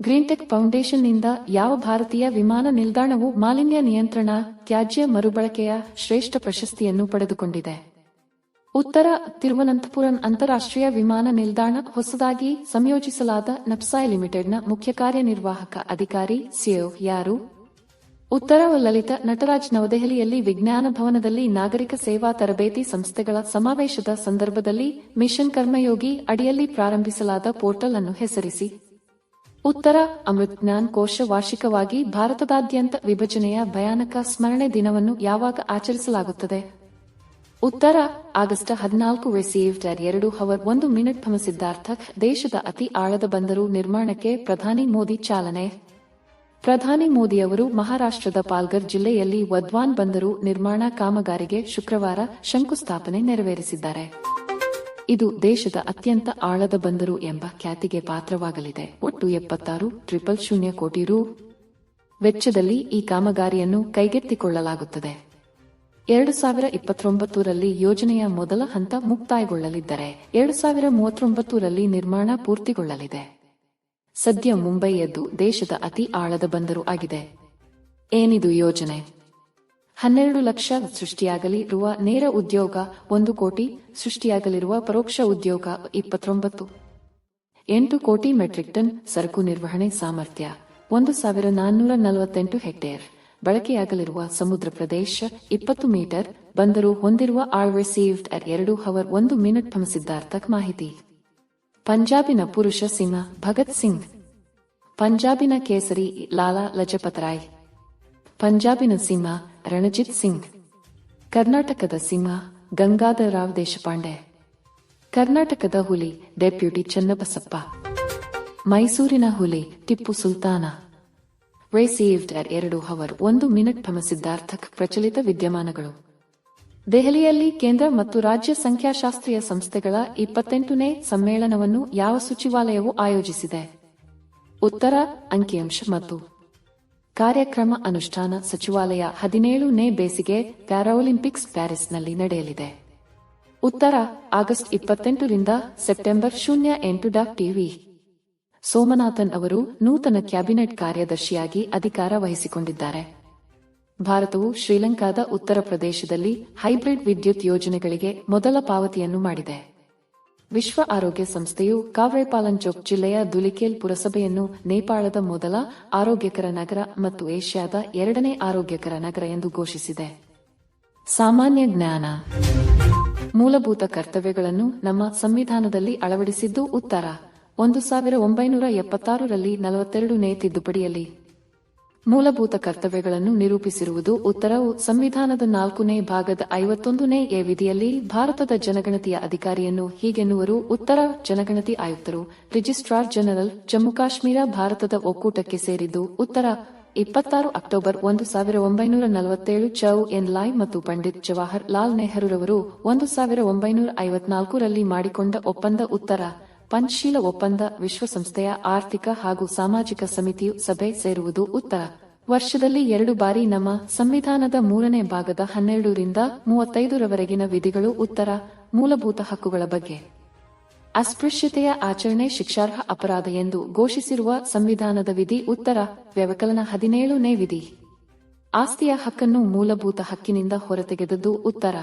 ಗ್ರೀನ್ಟೆಕ್ ಫೌಂಡೇಶನ್ನಿಂದ ಯಾವ ಭಾರತೀಯ ವಿಮಾನ ನಿಲ್ದಾಣವು ಮಾಲಿನ್ಯ ನಿಯಂತ್ರಣ, ತ್ಯಾಜ್ಯ ಮರುಬಳಕೆಯ ಶ್ರೇಷ್ಠ ಪ್ರಶಸ್ತಿಯನ್ನು ಪಡೆದುಕೊಂಡಿದೆ? ಉತ್ತರ. ತಿರುವನಂತಪುರಂ ಅಂತಾರಾಷ್ಟ್ರೀಯ ವಿಮಾನ ನಿಲ್ದಾಣ. ಹೊಸದಾಗಿ ಸಂಯೋಜಿಸಲಾದ ನಪ್ಸಾಯ್ ಲಿಮಿಟೆಡ್ನ ಮುಖ್ಯ ಕಾರ್ಯನಿರ್ವಾಹಕ ಅಧಿಕಾರಿ ಸಿಇಒ ಯಾರು? ಉತ್ತರ. ಲಲಿತ ನಟರಾಜ್. ನವದೆಹಲಿಯಲ್ಲಿ ವಿಜ್ಞಾನ ಭವನದಲ್ಲಿ ನಾಗರಿಕ ಸೇವಾ ತರಬೇತಿ ಸಂಸ್ಥೆಗಳ ಸಮಾವೇಶದ ಸಂದರ್ಭದಲ್ಲಿ ಮಿಷನ್ ಕರ್ಮಯೋಗಿ ಅಡಿಯಲ್ಲಿ ಪ್ರಾರಂಭಿಸಲಾದ ಪೋರ್ಟಲ್ ಅನ್ನು ಹೆಸರಿಸಿ. ಉತ್ತರ. ಅಮೃತ್ ಜ್ಞಾನ್ ಕೋಶ. ವಾರ್ಷಿಕವಾಗಿ ಭಾರತದಾದ್ಯಂತ ವಿಭಜನೆಯ ಭಯಾನಕ ಸ್ಮರಣೆ ದಿನವನ್ನು ಯಾವಾಗ ಆಚರಿಸಲಾಗುತ್ತದೆ? ಉತ್ತರ. ಆಗಸ್ಟ್ 14. Received 2 minute Siddhartha. ದೇಶದ ಅತಿ ಆಳದ ಬಂದರು ನಿರ್ಮಾಣಕ್ಕೆ ಪ್ರಧಾನಿ ಮೋದಿ ಚಾಲನೆ. ಪ್ರಧಾನಿ ಮೋದಿಯವರು ಮಹಾರಾಷ್ಟ್ರದ ಪಾಲ್ಘರ್ ಜಿಲ್ಲೆಯಲ್ಲಿ ವಧ್ವಾನ್ ಬಂದರು ನಿರ್ಮಾಣ ಕಾಮಗಾರಿಗೆ ಶುಕ್ರವಾರ ಶಂಕುಸ್ಥಾಪನೆ ನೆರವೇರಿಸಿದ್ದಾರೆ. ಇದು ದೇಶದ ಅತ್ಯಂತ ಆಳದ ಬಂದರು ಎಂಬ ಖ್ಯಾತಿಗೆ ಪಾತ್ರವಾಗಲಿದೆ. ಒಟ್ಟು 76,000 ಕೋಟಿ ರೂ. ವೆಚ್ಚದಲ್ಲಿ ಈ ಕಾಮಗಾರಿಯನ್ನು ಕೈಗೆತ್ತಿಕೊಳ್ಳಲಾಗುತ್ತದೆ. 2029ರಲ್ಲಿ ಯೋಜನೆಯ ಮೊದಲ ಹಂತ ಮುಕ್ತಾಯಗೊಳ್ಳಲಿದ್ದರೆ 2039ರಲ್ಲಿ ನಿರ್ಮಾಣ ಪೂರ್ತಿಗೊಳ್ಳಲಿದೆ. ಸದ್ಯ ಮುಂಬೈಯದ್ದು ದೇಶದ ಅತಿ ಆಳದ ಬಂದರು ಆಗಿದೆ. ಏನಿದು ಯೋಜನೆ? 12 ಲಕ್ಷ ಸೃಷ್ಟಿಯಾಗಲಿರುವ ನೇರ ಉದ್ಯೋಗ 1 ಕೋಟಿ, ಸೃಷ್ಟಿಯಾಗಲಿರುವ ಪರೋಕ್ಷ ಉದ್ಯೋಗ 29.8 ಕೋಟಿ ಮೆಟ್ರಿಕ್ ಟನ್, ಸರಕು ನಿರ್ವಹಣೆ ಸಾಮರ್ಥ್ಯ 1448 ಹೆಕ್ಟೇರ್, ಬಳಕೆಯಾಗಲಿರುವ ಸಮುದ್ರ ಪ್ರದೇಶ 20 ಮೀಟರ್, ಬಂದರು ಹೊಂದಿರುವ ಆಳ್. Received 2 minute Siddhartha. ಮಾಹಿತಿ. ಪಂಜಾಬಿನ ಪುರುಷ ಸಿಂಹ ಭಗತ್ ಸಿಂಗ್. ಪಂಜಾಬಿನ ಕೇಸರಿ ಲಾಲಾ ಲಜಪತ್ ರಾಯ್. ಪಂಜಾಬಿನ ಸಿಂಹ ರಣಜಿತ್ ಸಿಂಗ್. ಕರ್ನಾಟಕದ ಸಿಂಹ ಗಂಗಾಧರರಾವ್ ದೇಶಪಾಂಡೆ. ಕರ್ನಾಟಕದ ಹುಲಿ ಡೆಪ್ಯೂಟಿ ಚನ್ನಬಸಪ್ಪ. ಮೈಸೂರಿನ ಹುಲಿ ಟಿಪ್ಪು ಸುಲ್ತಾನ. Received 2 minute Siddhartha. ಪ್ರಚಲಿತ ವಿದ್ಯಮಾನಗಳು. ದೆಹಲಿಯಲ್ಲಿ ಕೇಂದ್ರ ಮತ್ತು ರಾಜ್ಯ ಸಂಖ್ಯಾಶಾಸ್ತ್ರೀಯ ಸಂಸ್ಥೆಗಳ 28ನೇ ಸಮ್ಮೇಳನವನ್ನು ಯಾವ ಸಚಿವಾಲಯವು ಆಯೋಜಿಸಿದೆ? ಉತ್ತರ. ಅಂಕಿಅಂಶ ಮತ್ತು ಕಾರ್ಯಕ್ರಮ ಅನುಷ್ಠಾನ ಸಚಿವಾಲಯ. 17ನೇ ಬೇಸಿಗೆ ಪ್ಯಾರಾಒಲಿಂಪಿಕ್ಸ್ ಪ್ಯಾರಿಸ್ನಲ್ಲಿ ನಡೆಯಲಿದೆ. ಉತ್ತರ. ಆಗಸ್ಟ್ 28ರಿಂದ ಸೆಪ್ಟೆಂಬರ್ 08. ಟಿವಿ ಸೋಮನಾಥನ್ ಅವರು ನೂತನ ಕ್ಯಾಬಿನೆಟ್ ಕಾರ್ಯದರ್ಶಿಯಾಗಿ ಅಧಿಕಾರ ವಹಿಸಿಕೊಂಡಿದ್ದಾರೆ. ಭಾರತವು ಶ್ರೀಲಂಕಾದ ಉತ್ತರ ಪ್ರದೇಶದಲ್ಲಿ ಹೈಬ್ರಿಡ್ ವಿದ್ಯುತ್ ಯೋಜನೆಗಳಿಗೆ ಮೊದಲ ಪಾವತಿಯನ್ನು ಮಾಡಿದೆ. ವಿಶ್ವ ಆರೋಗ್ಯ ಸಂಸ್ಥೆಯು ಕಾವ್ರೆಪಾಲಂಚೋಕ್ ಜಿಲ್ಲೆಯ ದುಲಿಕೇಲ್ ಪುರಸಭೆಯನ್ನು ನೇಪಾಳದ ಮೊದಲ ಆರೋಗ್ಯಕರ ನಗರ ಮತ್ತು ಏಷ್ಯಾದ 2ನೇ ಆರೋಗ್ಯಕರ ನಗರ ಎಂದು ಘೋಷಿಸಿದೆ. ಸಾಮಾನ್ಯ ಜ್ಞಾನ. ಮೂಲಭೂತ ಕರ್ತವ್ಯಗಳನ್ನು ನಮ್ಮ ಸಂವಿಧಾನದಲ್ಲಿ ಅಳವಡಿಸಿದ್ದು. ಉತ್ತರ. 1976ರಲ್ಲಿ 42ನೇ ತಿದ್ದುಪಡಿಯಲ್ಲಿ. ಮೂಲಭೂತ ಕರ್ತವ್ಯಗಳನ್ನು ನಿರೂಪಿಸಿರುವುದು. ಉತ್ತರವು ಸಂವಿಧಾನದ 4ನೇ ಭಾಗದ 51ನೇ ಎ ವಿಧಿಯಲ್ಲಿ ಭಾರತದ ಜನಗಣತಿಯ ಅಧಿಕಾರಿಯನ್ನು ಹೀಗೆನ್ನುವರು. ಉತ್ತರ ಜನಗಣತಿ ಆಯುಕ್ತರು, ರಿಜಿಸ್ಟ್ರಾರ್ ಜನರಲ್, ಜಮ್ಮು ಕಾಶ್ಮೀರ ಭಾರತದ ಒಕ್ಕೂಟಕ್ಕೆ ಸೇರಿದ್ದು. ಉತ್ತರ 26 ಅಕ್ಟೋಬರ್ 1947 ಚೌ ಎನ್ ಲೈ ಮತ್ತು ಪಂಡಿತ್ ಜವಾಹರ್ ಲಾಲ್ ನೆಹರುರವರು 1954 ರಲ್ಲಿ ಮಾಡಿಕೊಂಡ ಒಪ್ಪಂದ. ಉತ್ತರ ಪಂಚಶೀಲ ಒಪ್ಪಂದ. ವಿಶ್ವಸಂಸ್ಥೆಯ ಆರ್ಥಿಕ ಹಾಗೂ ಸಾಮಾಜಿಕ ಸಮಿತಿಯು ಸಭೆ ಸೇರುವುದು. ಉತ್ತರ ವರ್ಷದಲ್ಲಿ 2 ಬಾರಿ. ನಮ್ಮ ಸಂವಿಧಾನದ 3ನೇ ಭಾಗದ 12 ರಿಂದ 35 ರವರೆಗಿನ ವಿಧಿಗಳು. ಉತ್ತರ ಮೂಲಭೂತ ಹಕ್ಕುಗಳ ಬಗ್ಗೆ. ಅಸ್ಪೃಶ್ಯತೆಯ ಆಚರಣೆ ಶಿಕ್ಷಾರ್ಹ ಅಪರಾಧ ಎಂದು ಘೋಷಿಸಿರುವ ಸಂವಿಧಾನದ ವಿಧಿ. ಉತ್ತರ ವ್ಯವಕಲನ 17ನೇ ವಿಧಿ. ಆಸ್ತಿಯ ಹಕ್ಕನ್ನು ಮೂಲಭೂತ ಹಕ್ಕಿನಿಂದ ಹೊರತೆಗೆದದ್ದು. ಉತ್ತರ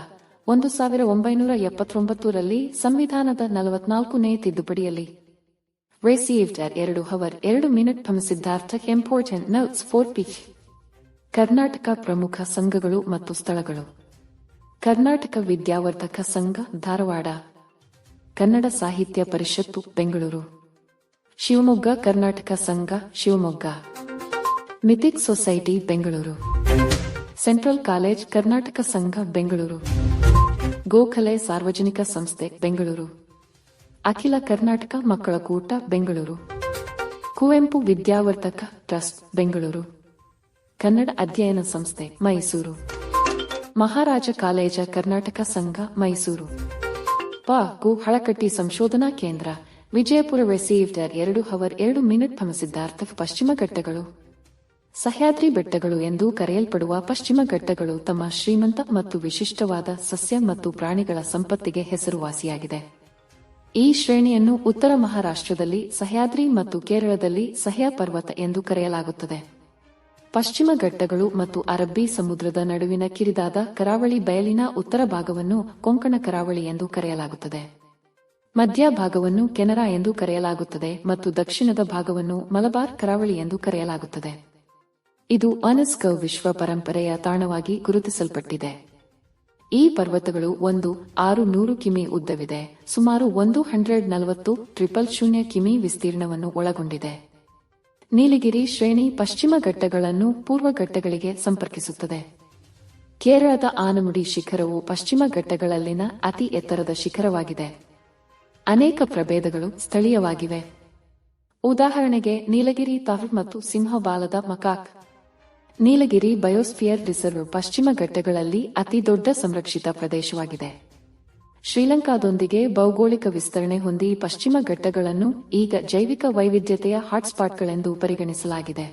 1979 ರಲ್ಲಿ ಸಂವಿಧಾನದ 44ನೇ ತಿದ್ದುಪಡಿಯಲ್ಲಿ. Received at 2:02 Siddhartha. Important notes for P. Karnataka ಪ್ರಮುಖ ಸಂಘಗಳು ಮತ್ತು ಸ್ಥಳಗಳು. ಕರ್ನಾಟಕ ವಿದ್ಯಾವರ್ಧಕ ಸಂಘ, ಧಾರವಾಡ. ಕನ್ನಡ ಸಾಹಿತ್ಯ ಪರಿಷತ್ತು, ಬೆಂಗಳೂರು. ಶಿವಮೊಗ್ಗ ಕರ್ನಾಟಕ ಸಂಘ, Shivamogga. Mythic society, Bengaluru. Central college Karnataka ಸಂಘ, ಬೆಂಗಳೂರು. ಗೋಖಲೆ ಸಾರ್ವಜನಿಕ ಸಂಸ್ಥೆ, ಬೆಂಗಳೂರು. ಅಖಿಲ ಕರ್ನಾಟಕ ಮಕ್ಕಳ ಕೂಟ, ಬೆಂಗಳೂರು. ಕುವೆಂಪು ವಿದ್ಯಾವರ್ಧಕ ಟ್ರಸ್ಟ್, ಬೆಂಗಳೂರು. ಕನ್ನಡ ಅಧ್ಯಯನ ಸಂಸ್ಥೆ, ಮೈಸೂರು. ಮಹಾರಾಜ ಕಾಲೇಜ ಕರ್ನಾಟಕ ಸಂಘ, ಮೈಸೂರು. ಕು ಹಳಕಟ್ಟಿ ಸಂಶೋಧನಾ ಕೇಂದ್ರ, ವಿಜಯಪುರ. Received at 2:02 Siddhartha. ಪಶ್ಚಿಮ ಘಟ್ಟಗಳು. ಸಹ್ಯಾದ್ರಿ ಬೆಟ್ಟಗಳು ಎಂದು ಕರೆಯಲ್ಪಡುವ ಪಶ್ಚಿಮ ಘಟ್ಟಗಳು ತಮ್ಮ ಶ್ರೀಮಂತ ಮತ್ತು ವಿಶಿಷ್ಟವಾದ ಸಸ್ಯ ಮತ್ತು ಪ್ರಾಣಿಗಳ ಸಂಪತ್ತಿಗೆ ಹೆಸರುವಾಸಿಯಾಗಿದೆ. ಈ ಶ್ರೇಣಿಯನ್ನು ಉತ್ತರ ಮಹಾರಾಷ್ಟ್ರದಲ್ಲಿ ಸಹ್ಯಾದ್ರಿ ಮತ್ತು ಕೇರಳದಲ್ಲಿ ಸಹ್ಯ ಪರ್ವತ ಎಂದು ಕರೆಯಲಾಗುತ್ತದೆ. ಪಶ್ಚಿಮ ಘಟ್ಟಗಳು ಮತ್ತು ಅರಬ್ಬಿ ಸಮುದ್ರದ ನಡುವಿನ ಕಿರಿದಾದ ಕರಾವಳಿ ಬಯಲಿನ ಉತ್ತರ ಭಾಗವನ್ನು ಕೊಂಕಣ ಕರಾವಳಿ ಎಂದು ಕರೆಯಲಾಗುತ್ತದೆ. ಮಧ್ಯ ಭಾಗವನ್ನು ಕೆನರಾ ಎಂದು ಕರೆಯಲಾಗುತ್ತದೆ ಮತ್ತು ದಕ್ಷಿಣದ ಭಾಗವನ್ನು ಮಲಬಾರ್ ಕರಾವಳಿ ಎಂದು ಕರೆಯಲಾಗುತ್ತದೆ. ಇದು ಯುನೆಸ್ಕೋ ವಿಶ್ವ ಪರಂಪರೆಯ ತಾಣವಾಗಿ ಗುರುತಿಸಲ್ಪಟ್ಟಿದೆ. ಈ ಪರ್ವತಗಳು 1,600 ಕಿಮಿ ಉದ್ದವಿದೆ, ಸುಮಾರು 140,000 ಕಿಮಿ ವಿಸ್ತೀರ್ಣವನ್ನು ಒಳಗೊಂಡಿದೆ. ನೀಲಗಿರಿ ಶ್ರೇಣಿ ಪಶ್ಚಿಮ ಘಟ್ಟಗಳನ್ನು ಪೂರ್ವ ಘಟ್ಟಗಳಿಗೆ ಸಂಪರ್ಕಿಸುತ್ತದೆ. ಕೇರಳದ ಆನಮುಡಿ ಶಿಖರವು ಪಶ್ಚಿಮ ಘಟ್ಟಗಳಲ್ಲಿನ ಅತಿ ಎತ್ತರದ ಶಿಖರವಾಗಿದೆ. ಅನೇಕ ಪ್ರಭೇದಗಳು ಸ್ಥಳೀಯವಾಗಿವೆ. ಉದಾಹರಣೆಗೆ ನೀಲಗಿರಿ ತಾಹ್ರ್ ಮತ್ತು ಸಿಂಹಬಾಲದ ಮಕಾಕ್. ನೀಲಗಿರಿ ಬಯೋಸ್ಫಿಯರ್ ರಿಸರ್ವ್ ಪಶ್ಚಿಮ ಘಟ್ಟಗಳಲ್ಲಿ ಅತಿ ದೊಡ್ಡ ಸಂರಕ್ಷಿತ ಪ್ರದೇಶವಾಗಿದೆ. ಶ್ರೀಲಂಕಾದೊಂದಿಗೆ ಭೌಗೋಳಿಕ ವಿಸ್ತರಣೆ ಹೊಂದಿ ಪಶ್ಚಿಮ ಘಟ್ಟಗಳನ್ನು ಈಗ ಜೈವಿಕ ವೈವಿಧ್ಯತೆಯ ಹಾಟ್ಸ್ಪಾಟ್ಗಳೆಂದು ಪರಿಗಣಿಸಲಾಗಿದೆ.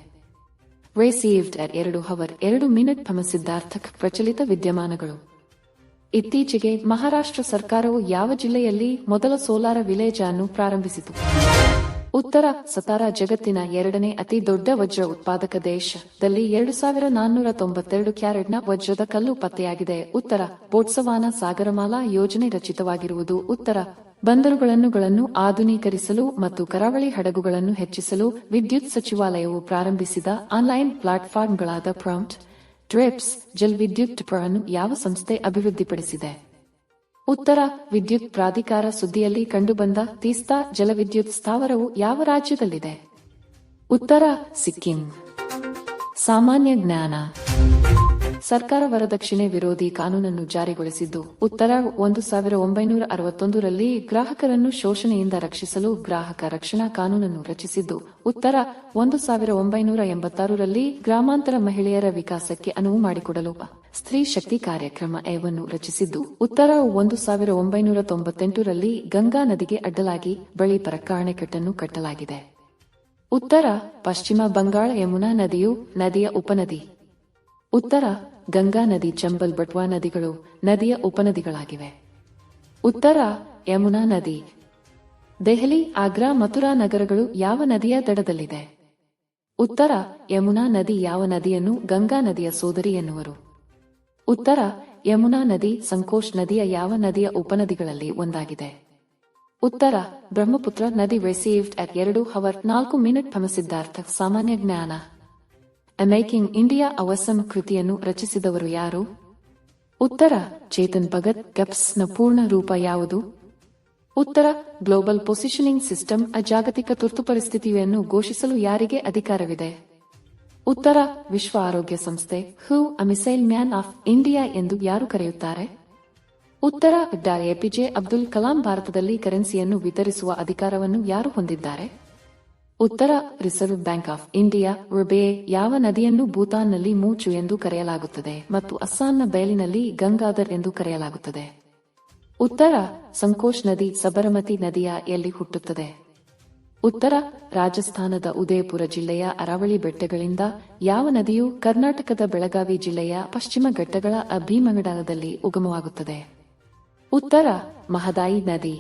Received at 2:02 Siddhartha. ಪ್ರಚಲಿತ ವಿದ್ಯಮಾನಗಳು. ಇತ್ತೀಚೆಗೆ ಮಹಾರಾಷ್ಟ್ರ ಸರ್ಕಾರವು ಯಾವ ಜಿಲ್ಲೆಯಲ್ಲಿ ಮೊದಲ ಸೋಲಾರ ವಿಲೇಜ್ ಅನ್ನು ಪ್ರಾರಂಭಿಸಿತು? ಉತ್ತರ ಸತಾರಾ. ಜಗತ್ತಿನ 2ನೇ ಅತಿ ದೊಡ್ಡ ವಜ್ರ ಉತ್ಪಾದಕ ದೇಶದಲ್ಲಿ 2,492 ಕ್ಯಾರೆಟ್ನ ವಜ್ರದ ಕಲ್ಲು ಪತ್ತೆಯಾಗಿದೆ. ಬೋಟ್ಸವಾನಾ ಸಾಗರಮಾಲಾ ಯೋಜನೆ ರಚಿತವಾಗಿರುವುದು. ಬಂದರುಗಳನ್ನು ಆಧುನೀಕರಿಸಲು ಮತ್ತು ಕರಾವಳಿ ಹಡಗುಗಳನ್ನು ಹೆಚ್ಚಿಸಲು ವಿದ್ಯುತ್ ಸಚಿವಾಲಯವು ಪ್ರಾರಂಭಿಸಿದ ಆನ್ಲೈನ್ ಪ್ಲಾಟ್ಫಾರ್ಮ್ಗಳಾದ ಪ್ರಾಂಪ್ಟ್, ಡ್ರಿಪ್ಸ್, ಜಲ್ ವಿದ್ಯುತ್ ಅನ್ನು ಯಾವ ಸಂಸ್ಥೆ ಅಭಿವೃದ್ಧಿಪಡಿಸಿದೆ? ವಿದ್ಯುತ್ ಪ್ರಾಧಿಕಾರ. ಸುದ್ದಿಯಲ್ಲಿ ಕಂಡುಬಂದ ತೀಸ್ತಾ ಜಲವಿದ್ಯುತ್ ಸ್ಥಾವರವು ಯಾವ ರಾಜ್ಯದಲ್ಲಿದೆ? ಸಿಕ್ಕಿಂ. ಸಾಮಾನ್ಯ ಜ್ಞಾನ. ಸರ್ಕಾರ ವರದಕ್ಷಿಣೆ ವಿರೋಧಿ ಕಾನೂನನ್ನು ಜಾರಿಗೊಳಿಸಿದ್ದು. 1961 ರಲ್ಲಿ ಗ್ರಾಹಕರನ್ನು ಶೋಷಣೆಯಿಂದ ರಕ್ಷಿಸಲು ಗ್ರಾಹಕ ರಕ್ಷಣಾ ಕಾನೂನನ್ನು ರಚಿಸಿದ್ದು. 1986 ರಲ್ಲಿ ಗ್ರಾಮಾಂತರ ಮಹಿಳೆಯರ ವಿಕಾಸಕ್ಕೆ ಅನುವು ಮಾಡಿಕೊಡಲು ಸ್ತ್ರೀ ಶಕ್ತಿ ಕಾರ್ಯಕ್ರಮ ವನ್ನು ರಚಿಸಿದ್ದು. 1998 ರಲ್ಲಿ ಗಂಗಾ ನದಿಗೆ ಅಡ್ಡಲಾಗಿ ಬಳಿ ಪರಕ್ಕ ಅಣೆಕಟ್ಟನ್ನು ಕಟ್ಟಲಾಗಿದೆ. ಪಶ್ಚಿಮ ಬಂಗಾಳ. ಯಮುನಾ ನದಿಯು ನದಿಯ ಉಪನದಿ. ಗಂಗಾ ನದಿ, ಚಂಬಲ್, ಬಟ್ವಾ ನದಿಗಳು ನದಿಯ ಉಪನದಿಗಳಾಗಿವೆ. ಯಮುನಾ ನದಿ. ದೆಹಲಿ, ಆಗ್ರಾ, ಮಥುರಾ ನಗರಗಳು ಯಾವ ನದಿಯ ದಡದಲ್ಲಿದೆ? ಯಮುನಾ ನದಿ. ಯಾವ ನದಿಯನ್ನು ಗಂಗಾ ನದಿಯ ಸೋದರಿ ಎನ್ನುವರು? ಯಮುನಾ ನದಿ ಸಂಕೋಷ್ ನದಿಯ ಯಾವ ನದಿಯ ಉಪನದಿಗಳಲ್ಲಿ ಒಂದಾಗಿದೆ? ಬ್ರಹ್ಮಪುತ್ರ ನದಿ. Received at 2:04 Siddhartha. ಸಾಮಾನ್ಯ ಜ್ಞಾನ. ಮೇಕಿಂಗ್ ಇಂಡಿಯಾ ಅವಸಂ ಕೃತಿಯನ್ನು ರಚಿಸಿದವರು ಯಾರು? ಚೇತನ್ ಭಗತ್. ಗಪ್ಸ್ ನ ಪೂರ್ಣ ರೂಪ ಯಾವುದು? Global positioning system. ಜಾಗತಿಕ ತುರ್ತು ಪರಿಸ್ಥಿತಿಯನ್ನು ಘೋಷಿಸಲು ಯಾರಿಗೆ ಅಧಿಕಾರವಿದೆ? ಉತ್ತರ ವಿಶ್ವ ಆರೋಗ್ಯ ಸಂಸ್ಥೆ. ಹೂ ಅ ಮಿಸೈಲ್ ಮ್ಯಾನ್ ಆಫ್ ಇಂಡಿಯಾ ಎಂದು ಯಾರು ಕರೆಯುತ್ತಾರೆ? ಉತ್ತರ ಡಾ ಎಪಿಜೆ ಅಬ್ದುಲ್ ಕಲಾಂ. ಭಾರತದಲ್ಲಿ ಕರೆನ್ಸಿಯನ್ನು ವಿತರಿಸುವ ಅಧಿಕಾರವನ್ನು ಯಾರು ಹೊಂದಿದ್ದಾರೆ? ಉತ್ತರ ರಿಸರ್ವ್ ಬ್ಯಾಂಕ್ ಆಫ್ ಇಂಡಿಯಾ. ರುಬೆ ಯಾವ ನದಿಯನ್ನು ಭೂತಾನ್ನಲ್ಲಿ ಮೂಚು ಎಂದು ಕರೆಯಲಾಗುತ್ತದೆ ಮತ್ತು ಅಸ್ಸಾಂನ ಬಯಲಿನಲ್ಲಿ ಗಂಗಾಧರ್ ಎಂದು ಕರೆಯಲಾಗುತ್ತದೆ? ಉತ್ತರ ಸಂಕೋಷ್ ನದಿ. ಸಬರಮತಿ ನದಿಯ ಎಲ್ಲಿ ಹುಟ್ಟುತ್ತದೆ? ಉತ್ತರ ರಾಜಸ್ಥಾನದ ಉದಯಪುರ ಜಿಲ್ಲೆಯ ಅರಾವಳಿ ಬೆಟ್ಟಗಳಿಂದ. ಯಾವ ನದಿಯು ಕರ್ನಾಟಕದ ಬೆಳಗಾವಿ ಜಿಲ್ಲೆಯ ಪಶ್ಚಿಮ ಘಟ್ಟಗಳ ಭೀಮಂಡಲದಲ್ಲಿ ಉಗಮವಾಗುತ್ತದೆ? ಉತ್ತರ ಮಹದಾಯಿ ನದಿ.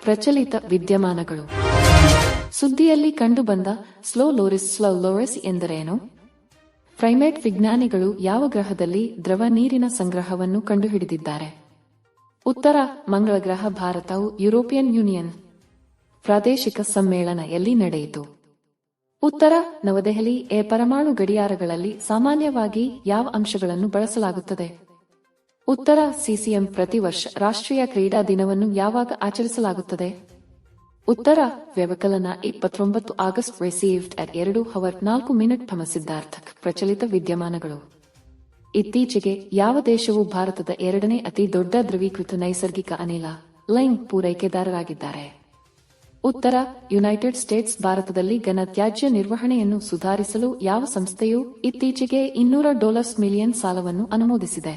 ಪ್ರಚಲಿತ ವಿದ್ಯಮಾನಗಳು. ಸುದ್ದಿಯಲ್ಲಿ ಕಂಡುಬಂದ ಸ್ಲೋ ಲೋರಿಸ್ ಎಂದರೇನು? ಪ್ರೈಮೇಟ್ ವಿಜ್ಞಾನಿಗಳು ಯಾವ ಗ್ರಹದಲ್ಲಿ ದ್ರವ ನೀರಿನ ಸಂಗ್ರಹವನ್ನು ಕಂಡುಹಿಡಿದಿದ್ದಾರೆ? ಉತ್ತರ ಮಂಗಳ ಗ್ರಹ. ಭಾರತವು ಯುರೋಪಿಯನ್ ಯೂನಿಯನ್ ಪ್ರಾದೇಶಿಕ ಸಮ್ಮೇಳನ ಎಲ್ಲಿ ನಡೆಯಿತು? ಉತ್ತರ ನವದೆಹಲಿ. ಪರಮಾಣು ಗಡಿಯಾರಗಳಲ್ಲಿ ಸಾಮಾನ್ಯವಾಗಿ ಯಾವ ಅಂಶಗಳನ್ನು ಬಳಸಲಾಗುತ್ತದೆ? ಉತ್ತರ ಸಿಸಿಎಂ. ಪ್ರತಿ ವರ್ಷ ರಾಷ್ಟ್ರೀಯ ಕ್ರೀಡಾ ದಿನವನ್ನು ಯಾವಾಗ ಆಚರಿಸಲಾಗುತ್ತದೆ? ಉತ್ತರ ವ್ಯವಕಲನ 29 ಆಗಸ್ಟ್. Received at 2:04 ಸಿದ್ಧಾರ್ಥಕ್. ಪ್ರಚಲಿತ ವಿದ್ಯಮಾನಗಳು. ಇತ್ತೀಚೆಗೆ ಯಾವ ದೇಶವು ಭಾರತದ 2ನೇ ಅತಿ ದೊಡ್ಡ ದ್ರವೀಕೃತ ನೈಸರ್ಗಿಕ ಅನಿಲ ಲೈನ್ ಪೂರೈಕೆದಾರರಾಗಿದ್ದಾರೆ? ಉತ್ತರ ಯುನೈಟೆಡ್ ಸ್ಟೇಟ್ಸ್. ಭಾರತದಲ್ಲಿ ಘನ ತ್ಯಾಜ್ಯ ನಿರ್ವಹಣೆಯನ್ನು ಸುಧಾರಿಸಲು ಯಾವ ಸಂಸ್ಥೆಯು ಇತ್ತೀಚೆಗೆ $200 ಮಿಲಿಯನ್ ಸಾಲವನ್ನು ಅನುಮೋದಿಸಿದೆ?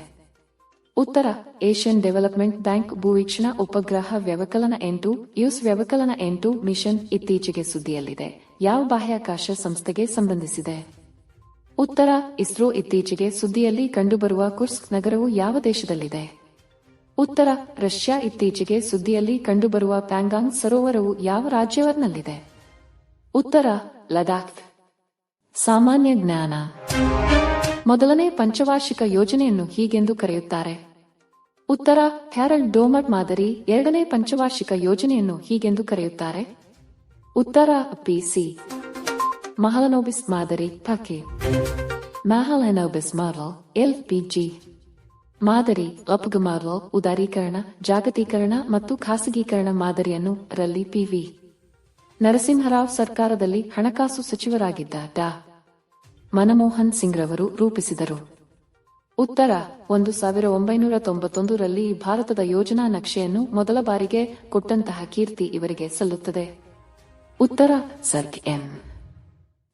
ಉತ್ತರ ಏಷ್ಯನ್ ಡೆವಲಪ್ಮೆಂಟ್ ಬ್ಯಾಂಕ್. ಭೂವೀಕ್ಷಣಾ ಉಪಗ್ರಹ ವ್ಯವಕಲನ 8 ಯುಸ್ ವ್ಯವಕಲನ 8 ಮಿಷನ್ ಇತ್ತೀಚೆಗೆ ಸುದ್ದಿಯಲ್ಲಿದೆ. ಯಾವ ಬಾಹ್ಯಾಕಾಶ ಸಂಸ್ಥೆಗೆ ಸಂಬಂಧಿಸಿದೆ? ಉತ್ತರ ಇಸ್ರೋ. ಇತ್ತೀಚೆಗೆ ಸುದ್ದಿಯಲ್ಲಿ ಕಂಡುಬರುವ ಕುರ್ಸ್ಕ್ ನಗರವು ಯಾವ ದೇಶದಲ್ಲಿದೆ? ಉತ್ತರ ರಷ್ಯಾ. ಇತ್ತೀಚೆಗೆ ಸುದ್ದಿಯಲ್ಲಿ ಕಂಡುಬರುವ ಪ್ಯಾಂಗಾಂಗ್ ಸರೋವರವು ಯಾವ ರಾಜ್ಯವನ್ನಲ್ಲಿದೆ? ಉತ್ತರ ಲಡಾಖ್. ಸಾಮಾನ್ಯ ಜ್ಞಾನ. ಮೊದಲನೇ ಪಂಚವಾರ್ಷಿಕ ಯೋಜನೆಯನ್ನು ಹೀಗೆಂದು ಕರೆಯುತ್ತಾರೆ? ಉತ್ತರ ಹ್ಯಾರಲ್ಡ್ ಡೋಮರ್ ಮಾದರಿ. ಎರಡನೇ ಪಂಚವಾರ್ಷಿಕ ಯೋಜನೆಯನ್ನು ಹೀಗೆಂದು ಕರೆಯುತ್ತಾರೆ? ಉತ್ತರ ಪಿಸಿ ಮಹಲನೋಬಿಸ್ ಮಾದರಿ. ಪಕೆ ಮಹಲನೋಬಿಸ್ ಮಾಡೆಲ್. ಎಲ್ಪಿಜಿ ಮಾದರಿ. ಅಪಗ ಮಾಡೆಲ್. ಉದಾರೀಕರಣ, ಜಾಗತೀಕರಣ ಮತ್ತು ಖಾಸಗೀಕರಣ ಮಾದರಿಯನ್ನು ರಲ್ಲಿ ಪಿವಿ ನರಸಿಂಹರಾವ್ ಸರ್ಕಾರದಲ್ಲಿ ಹಣಕಾಸು ಸಚಿವರಾಗಿದ್ದ ಡಾ ಮನಮೋಹನ್ ಸಿಂಗ್ ರವರು ರೂಪಿಸಿದರು? ಉತ್ತರ 1991 ರಲ್ಲಿ ಭಾರತದ ಯೋಜನಾ ನಕ್ಷೆಯನ್ನು ಮೊದಲ ಬಾರಿಗೆ ಕೊಟ್ಟಂತಹ ಕೀರ್ತಿ ಇವರಿಗೆ ಸಲ್ಲುತ್ತದೆ. ಉತ್ತರ ಸರ್ ಎಂ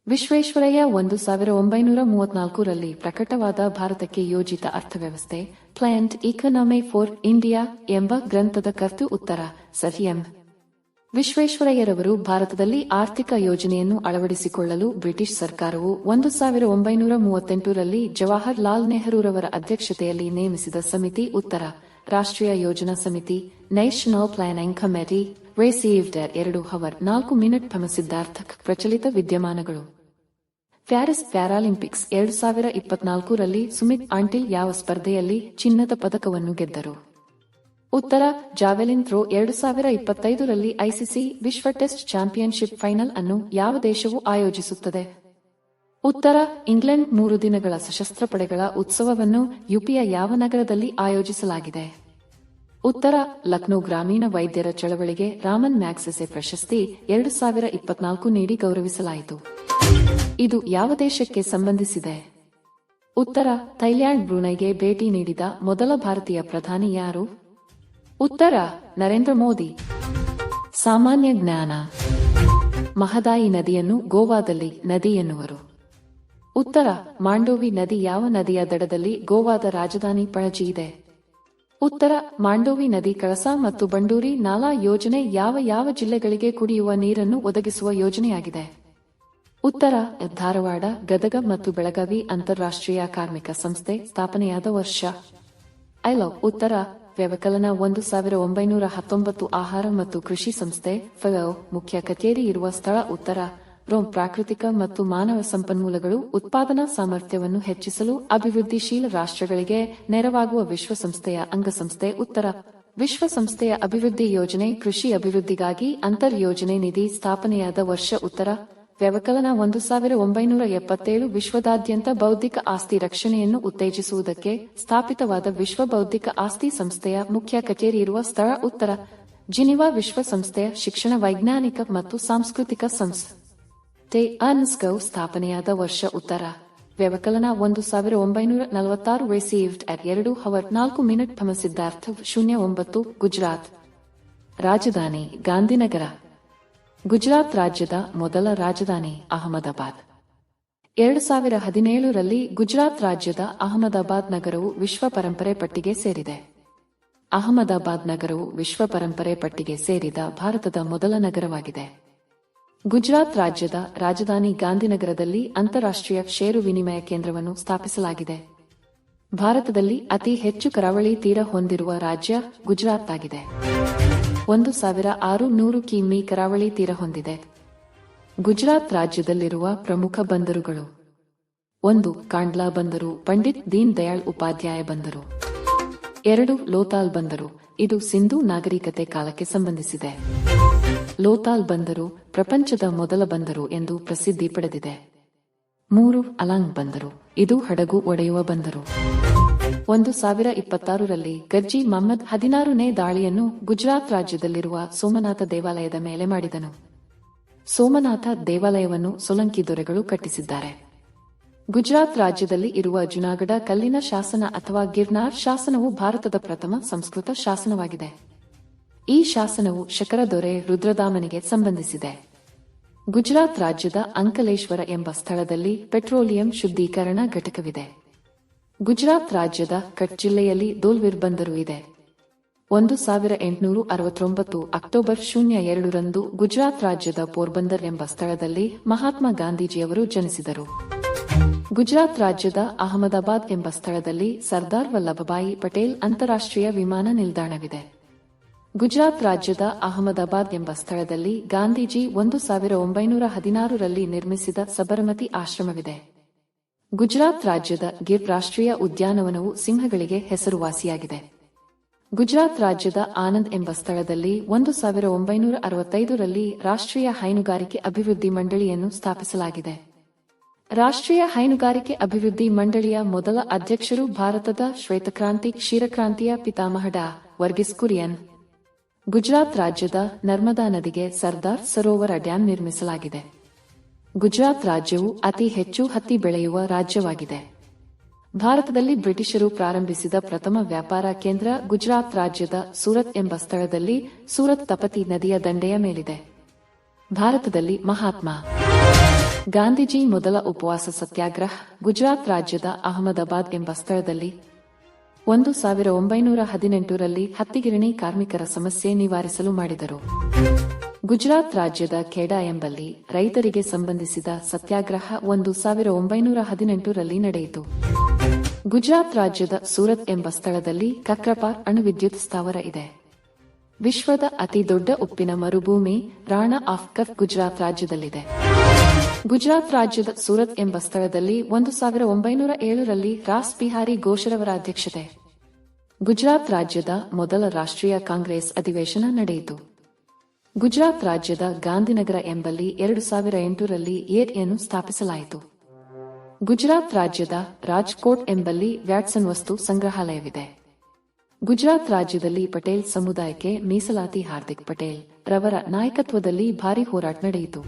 ವಿಶ್ವೇಶ್ವರಯ್ಯ. 1934 ರಲ್ಲಿ ಪ್ರಕಟವಾದ ಭಾರತಕ್ಕೆ ಯೋಜಿತ ಅರ್ಥವ್ಯವಸ್ಥೆ ಪ್ಲಾನ್ಡ್ ಇಕಾನಮಿ ಫಾರ್ ಇಂಡಿಯಾ ಎಂಬ ಗ್ರಂಥದ ಕರ್ತೃ? ಉತ್ತರ ಸರ್ ಎಂ ವಿಶ್ವೇಶ್ವರಯ್ಯರವರು. ಭಾರತದಲ್ಲಿ ಆರ್ಥಿಕ ಯೋಜನೆಯನ್ನು ಅಳವಡಿಸಿಕೊಳ್ಳಲು ಬ್ರಿಟಿಷ್ ಸರ್ಕಾರವು 1938 ರಲ್ಲಿ ಜವಾಹರ್ ಲಾಲ್ ನೆಹರೂರವರ ಅಧ್ಯಕ್ಷತೆಯಲ್ಲಿ ನೇಮಿಸಿದ ಸಮಿತಿ? ಉತ್ತರ ರಾಷ್ಟ್ರೀಯ ಯೋಜನಾ ಸಮಿತಿ. National planning committee. Received at 2:04 ಸಿದ್ಧಾರ್ಥಕ್. ಪ್ರಚಲಿತ ವಿದ್ಯಮಾನಗಳು. ಪ್ಯಾರಿಸ್ ಪ್ಯಾರಾಲಿಂಪಿಕ್ಸ್ 2024 ರಲ್ಲಿ ಸುಮಿತ್ ಆಂಟಿಲ್ ಯಾವ ಸ್ಪರ್ಧೆಯಲ್ಲಿ ಚಿನ್ನದ ಪದಕವನ್ನು ಗೆದ್ದರು? ಉತ್ತರ ಜಾವೆಲಿನ್ ಥ್ರೋ. 2025 ರಲ್ಲಿ ಐಸಿಸಿ ವಿಶ್ವ ಟೆಸ್ಟ್ ಚಾಂಪಿಯನ್ಶಿಪ್ ಫೈನಲ್ ಅನ್ನು ಯಾವ ದೇಶವು ಆಯೋಜಿಸುತ್ತದೆ? ಉತ್ತರ ಇಂಗ್ಲೆಂಡ್. 3 ದಿನಗಳ ಸಶಸ್ತ್ರ ಪಡೆಗಳ ಉತ್ಸವವನ್ನು ಯುಪಿಯ ಯಾವ ನಗರದಲ್ಲಿ ಆಯೋಜಿಸಲಾಗಿದೆ? ಉತ್ತರ ಲಕ್ನೋ. ಗ್ರಾಮೀಣ ವೈದ್ಯರ ಚಳವಳಿಗೆ ರಾಮನ್ ಮ್ಯಾಗ್ಸೆಸೆ ಪ್ರಶಸ್ತಿ 2024 ನೀಡಿ ಗೌರವಿಸಲಾಯಿತು. ಇದು ಯಾವ ದೇಶಕ್ಕೆ ಸಂಬಂಧಿಸಿದೆ? ಉತ್ತರ ಥೈಲ್ಯಾಂಡ್. ಬ್ರೂನೈಗೆ ಭೇಟಿ ನೀಡಿದ ಮೊದಲ ಭಾರತೀಯ ಪ್ರಧಾನಿ ಯಾರು? ಉತ್ತರ ನರೇಂದ್ರ ಮೋದಿ. ಸಾಮಾನ್ಯ ಜ್ಞಾನ. ಮಹದಾಯಿ ನದಿಯನ್ನು ಗೋವಾದಲ್ಲಿ ನದಿ ಎನ್ನುವರು? ಉತ್ತರ ಮಾಂಡೋವಿ ನದಿ. ಯಾವ ನದಿಯ ದಡದಲ್ಲಿ ಗೋವಾದ ರಾಜಧಾನಿ ಪಣಜಿ ಇದೆ? ಉತ್ತರ ಮಾಂಡೋವಿ ನದಿ. ಕಳಸಾ ಮತ್ತು ಬಂಡೂರಿ ನಾಲಾ ಯೋಜನೆ ಯಾವ ಜಿಲ್ಲೆಗಳಿಗೆ ಕುಡಿಯುವ ನೀರನ್ನು ಒದಗಿಸುವ ಯೋಜನೆಯಾಗಿದೆ? ಉತ್ತರ ಧಾರವಾಡ, ಗದಗ ಮತ್ತು ಬೆಳಗಾವಿ. ಅಂತಾರಾಷ್ಟ್ರೀಯ ಕಾರ್ಮಿಕ ಸಂಸ್ಥೆ ಸ್ಥಾಪನೆಯಾದ ವರ್ಷ? ಉತ್ತರ ವ್ಯವಕಲನ 1919. ಆಹಾರ ಮತ್ತು ಕೃಷಿ ಸಂಸ್ಥೆ ಫೆಒ ಮುಖ್ಯ ಕಚೇರಿ ಇರುವ ಸ್ಥಳ? ಉತ್ತರ ರೋಮ್. ಪ್ರಾಕೃತಿಕ ಮತ್ತು ಮಾನವ ಸಂಪನ್ಮೂಲಗಳು ಉತ್ಪಾದನಾ ಸಾಮರ್ಥ್ಯವನ್ನು ಹೆಚ್ಚಿಸಲು ಅಭಿವೃದ್ಧಿಶೀಲ ರಾಷ್ಟ್ರಗಳಿಗೆ ನೆರವಾಗುವ ವಿಶ್ವಸಂಸ್ಥೆಯ ಅಂಗಸಂಸ್ಥೆ? ಉತ್ತರ ವಿಶ್ವಸಂಸ್ಥೆಯ ಅಭಿವೃದ್ಧಿ ಯೋಜನೆ. ಕೃಷಿ ಅಭಿವೃದ್ಧಿಗಾಗಿ ಅಂತರ್ ಯೋಜನೆ ನಿಧಿ ಸ್ಥಾಪನೆಯಾದ ವರ್ಷ? ಉತ್ತರ ವ್ಯವಕಲನ 1977. ವಿಶ್ವದಾದ್ಯಂತ ಬೌದ್ಧಿಕ ಆಸ್ತಿ ರಕ್ಷಣೆಯನ್ನು ಉತ್ತೇಜಿಸುವುದಕ್ಕೆ ಸ್ಥಾಪಿತವಾದ ವಿಶ್ವ ಬೌದ್ಧಿಕ ಆಸ್ತಿ ಸಂಸ್ಥೆಯ ಮುಖ್ಯ ಕಚೇರಿ ಇರುವ ಸ್ಥಳ? ಉತ್ತರ ಜಿನಿವಾ. ವಿಶ್ವಸಂಸ್ಥೆಯ ಶಿಕ್ಷಣ, ವೈಜ್ಞಾನಿಕ ಮತ್ತು ಸಾಂಸ್ಕೃತಿಕ ಟೆ ಅನ್ಸ್ಗೌ ಸ್ಥಾಪನೆಯಾದ ವರ್ಷ ಉತ್ತರ ವ್ಯವಕಲನ 1946 ರಿಸೀವ್ಡ್ ಅಟ್ 2:04 ಥಮ ಸಿದ್ಧಾರ್ಥ 09 ಗುಜರಾತ್ ರಾಜಧಾನಿ ಗಾಂಧಿನಗರ ಗುಜರಾತ್ ರಾಜ್ಯದ ಮೊದಲ ರಾಜಧಾನಿ ಅಹಮದಾಬಾದ್ 2017ರಲ್ಲಿ ಗುಜರಾತ್ ರಾಜ್ಯದ ಅಹಮದಾಬಾದ್ ನಗರವು ವಿಶ್ವ ಪರಂಪರೆ ಪಟ್ಟಿಗೆ ಸೇರಿದೆ. ಅಹಮದಾಬಾದ್ ನಗರವು ವಿಶ್ವ ಪರಂಪರೆ ಪಟ್ಟಿಗೆ ಸೇರಿದ ಭಾರತದ ಮೊದಲ ನಗರವಾಗಿದೆ. ಗುಜರಾತ್ ರಾಜ್ಯದ ರಾಜಧಾನಿ ಗಾಂಧಿನಗರದಲ್ಲಿ ಅಂತಾರಾಷ್ಟ್ರೀಯ ಷೇರು ವಿನಿಮಯ ಕೇಂದ್ರವನ್ನು ಸ್ಥಾಪಿಸಲಾಗಿದೆ. ಭಾರತದಲ್ಲಿ ಅತಿ ಹೆಚ್ಚು ಕರಾವಳಿ ತೀರ ಹೊಂದಿರುವ ರಾಜ್ಯ ಗುಜರಾತ್ ಆಗಿದೆ. 1600 ಕಿಮೀ ಕರಾವಳಿ ತೀರ ಹೊಂದಿದೆ. ಗುಜರಾತ್ ರಾಜ್ಯದಲ್ಲಿರುವ ಪ್ರಮುಖ ಬಂದರುಗಳು: 1. ಕಾಂಡ್ಲಾ ಬಂದರು, ಪಂಡಿತ್ ದೀನ್ ದಯಾಳ್ ಉಪಾಧ್ಯಾಯ ಬಂದರು. 2. ಲೋತಾಲ್ ಬಂದರು, ಇದು ಸಿಂಧೂ ನಾಗರಿಕತೆ ಕಾಲಕ್ಕೆ ಸಂಬಂಧಿಸಿದೆ. ಲೋತಾಲ್ ಬಂದರು ಪ್ರಪಂಚದ ಮೊದಲ ಬಂದರು ಎಂದು ಪ್ರಸಿದ್ಧಿ ಪಡೆದಿದೆ. 3. ಅಲಾಂಗ್ ಬಂದರು, ಇದು ಹಡಗು ಒಡೆಯುವ ಬಂದರು. 1026ರಲ್ಲಿ ಗರ್ಜಿ ಮಹಮ್ಮದ್ 16ನೇ ದಾಳಿಯನ್ನು ಗುಜರಾತ್ ರಾಜ್ಯದಲ್ಲಿರುವ ಸೋಮನಾಥ ದೇವಾಲಯದ ಮೇಲೆ ಮಾಡಿದನು. ಸೋಮನಾಥ ದೇವಾಲಯವನ್ನು ಸೋಲಂಕಿ ದೊರೆಗಳು ಕಟ್ಟಿಸಿದ್ದಾರೆ. ಗುಜರಾತ್ ರಾಜ್ಯದಲ್ಲಿ ಇರುವ ಜುನಾಗಢ ಕಲ್ಲಿನ ಶಾಸನ ಅಥವಾ ಗಿರ್ನಾರ್ ಶಾಸನವು ಭಾರತದ ಪ್ರಥಮ ಸಂಸ್ಕೃತ ಶಾಸನವಾಗಿದೆ. ಈ ಶಾಸನವು ಶಕರ ದೊರೆ ರುದ್ರದಾಮನಿಗೆ ಸಂಬಂಧಿಸಿದೆ. ಗುಜರಾತ್ ರಾಜ್ಯದ ಅಂಕಲೇಶ್ವರ ಎಂಬ ಸ್ಥಳದಲ್ಲಿ ಪೆಟ್ರೋಲಿಯಂ ಶುದ್ಧೀಕರಣ ಘಟಕವಿದೆ. ಗುಜರಾತ್ ರಾಜ್ಯದ ಕಚ್ ಜಿಲ್ಲೆಯಲ್ಲಿ ದೋಲ್ವಿರ್ ಬಂದರು ಇದೆ. 1869 ಅಕ್ಟೋಬರ್ 02ರಂದು ಗುಜರಾತ್ ರಾಜ್ಯದ ಪೋರ್ಬಂದರ್ ಎಂಬ ಸ್ಥಳದಲ್ಲಿ ಮಹಾತ್ಮ ಗಾಂಧೀಜಿಯವರು ಜನಿಸಿದರು. ಗುಜರಾತ್ ರಾಜ್ಯದ ಅಹಮದಾಬಾದ್ ಎಂಬ ಸ್ಥಳದಲ್ಲಿ ಸರ್ದಾರ್ ವಲ್ಲಭಭಾಯಿ ಪಟೇಲ್ ಅಂತಾರಾಷ್ಟ್ರೀಯ ವಿಮಾನ ನಿಲ್ದಾಣವಿದೆ. ಗುಜರಾತ್ ರಾಜ್ಯದ ಅಹಮದಾಬಾದ್ ಎಂಬ ಸ್ಥಳದಲ್ಲಿ ಗಾಂಧೀಜಿ 1916ರಲ್ಲಿ ನಿರ್ಮಿಸಿದ ಸಬರಮತಿ ಆಶ್ರಮವಿದೆ. ಗುಜರಾತ್ ರಾಜ್ಯದ ಗಿರ್ ರಾಷ್ಟ್ರೀಯ ಉದ್ಯಾನವನವು ಸಿಂಹಗಳಿಗೆ ಹೆಸರುವಾಸಿಯಾಗಿದೆ. ಗುಜರಾತ್ ರಾಜ್ಯದ ಆನಂದ್ ಎಂಬ ಸ್ಥಳದಲ್ಲಿ 1965ರಲ್ಲಿ ರಾಷ್ಟ್ರೀಯ ಹೈನುಗಾರಿಕೆ ಅಭಿವೃದ್ಧಿ ಮಂಡಳಿಯನ್ನು ಸ್ಥಾಪಿಸಲಾಗಿದೆ. ರಾಷ್ಟ್ರೀಯ ಹೈನುಗಾರಿಕೆ ಅಭಿವೃದ್ಧಿ ಮಂಡಳಿಯ ಮೊದಲ ಅಧ್ಯಕ್ಷರು ಭಾರತದ ಶ್ವೇತಕ್ರಾಂತಿ ಕ್ಷೀರಕ್ರಾಂತಿಯ ಪಿತಾಮಹ ಡಾ. ವರ್ಗೀಸ್ ಕುರಿಯನ್. ಗುಜರಾತ್ ರಾಜ್ಯದ ನರ್ಮದಾ ನದಿಗೆ ಸರ್ದಾರ್ ಸರೋವರ ಡ್ಯಾಂ ನಿರ್ಮಿಸಲಾಗಿದೆ. ಗುಜರಾತ್ ರಾಜ್ಯವು ಅತಿ ಹೆಚ್ಚು ಹತ್ತಿ ಬೆಳೆಯುವ ರಾಜ್ಯವಾಗಿದೆ. ಭಾರತದಲ್ಲಿ ಬ್ರಿಟಿಷರು ಪ್ರಾರಂಭಿಸಿದ ಪ್ರಥಮ ವ್ಯಾಪಾರ ಕೇಂದ್ರ ಗುಜರಾತ್ ರಾಜ್ಯದ ಸೂರತ್ ಎಂಬ ಸ್ಥಳದಲ್ಲಿ ಸೂರತ್ ತಪತಿ ನದಿಯ ದಂಡೆಯ ಮೇಲಿದೆ. ಭಾರತದಲ್ಲಿ ಮಹಾತ್ಮ ಗಾಂಧೀಜಿ ಮೊದಲ ಉಪವಾಸ ಸತ್ಯಾಗ್ರಹ ಗುಜರಾತ್ ರಾಜ್ಯದ ಅಹಮದಾಬಾದ್ ಎಂಬ ಸ್ಥಳದಲ್ಲಿ 1918ರಲ್ಲಿ ಹತ್ತಿಗಿರಣಿ ಕಾರ್ಮಿಕರ ಸಮಸ್ಯೆ ನಿವಾರಿಸಲು ಮಾಡಿದರು. ಗುಜರಾತ್ ರಾಜ್ಯದ ಖೇಡಾ ಎಂಬಲ್ಲಿ ರೈತರಿಗೆ ಸಂಬಂಧಿಸಿದ ಸತ್ಯಾಗ್ರಹ 1918ರಲ್ಲಿ ನಡೆಯಿತು. ಗುಜರಾತ್ ರಾಜ್ಯದ ಸೂರತ್ ಎಂಬ ಸ್ಥಳದಲ್ಲಿ ಕಕ್ರಪಾರ್ ಅಣುವಿದ್ಯುತ್ ಸ್ಥಾವರ ಇದೆ. ವಿಶ್ವದ ಅತಿ ದೊಡ್ಡ ಉಪ್ಪಿನ ಮರುಭೂಮಿ ರಾಣಾ ಆಫ್ ಕಚ್ ಗುಜರಾತ್ ರಾಜ್ಯದಲ್ಲಿದೆ. ಗುಜರಾತ್ ರಾಜ್ಯದ ಸೂರತ್ ಎಂಬ ಸ್ಥಳದಲ್ಲಿ 1907ರಲ್ಲಿ ರಾಸ್ ಬಿಹಾರಿ ಘೋಷರವರ ಅಧ್ಯಕ್ಷತೆ ಗುಜರಾತ್ ರಾಜ್ಯದ ಮೊದಲ ರಾಷ್ಟ್ರೀಯ ಕಾಂಗ್ರೆಸ್ ಅಧಿವೇಶನ ನಡೆಯಿತು. ಗುಜರಾತ್ ರಾಜ್ಯದ ಗಾಂಧಿನಗರ ಎಂಬಲ್ಲಿ 2008ರಲ್ಲಿ ಏರ್ಯನ್ನು ಸ್ಥಾಪಿಸಲಾಯಿತು. ಗುಜರಾತ್ ರಾಜ್ಯದ ರಾಜ್ಕೋಟ್ ಎಂಬಲ್ಲಿ ವ್ಯಾಟ್ಸನ್ ವಸ್ತು ಸಂಗ್ರಹಾಲಯವಿದೆ. ಗುಜರಾತ್ ರಾಜ್ಯದಲ್ಲಿ ಪಟೇಲ್ ಸಮುದಾಯಕ್ಕೆ ಮೀಸಲಾತಿ ಹಾರ್ದಿಕ್ ಪಟೇಲ್ ರವರ ನಾಯಕತ್ವದಲ್ಲಿ ಭಾರಿ ಹೋರಾಟ ನಡೆಯಿತು.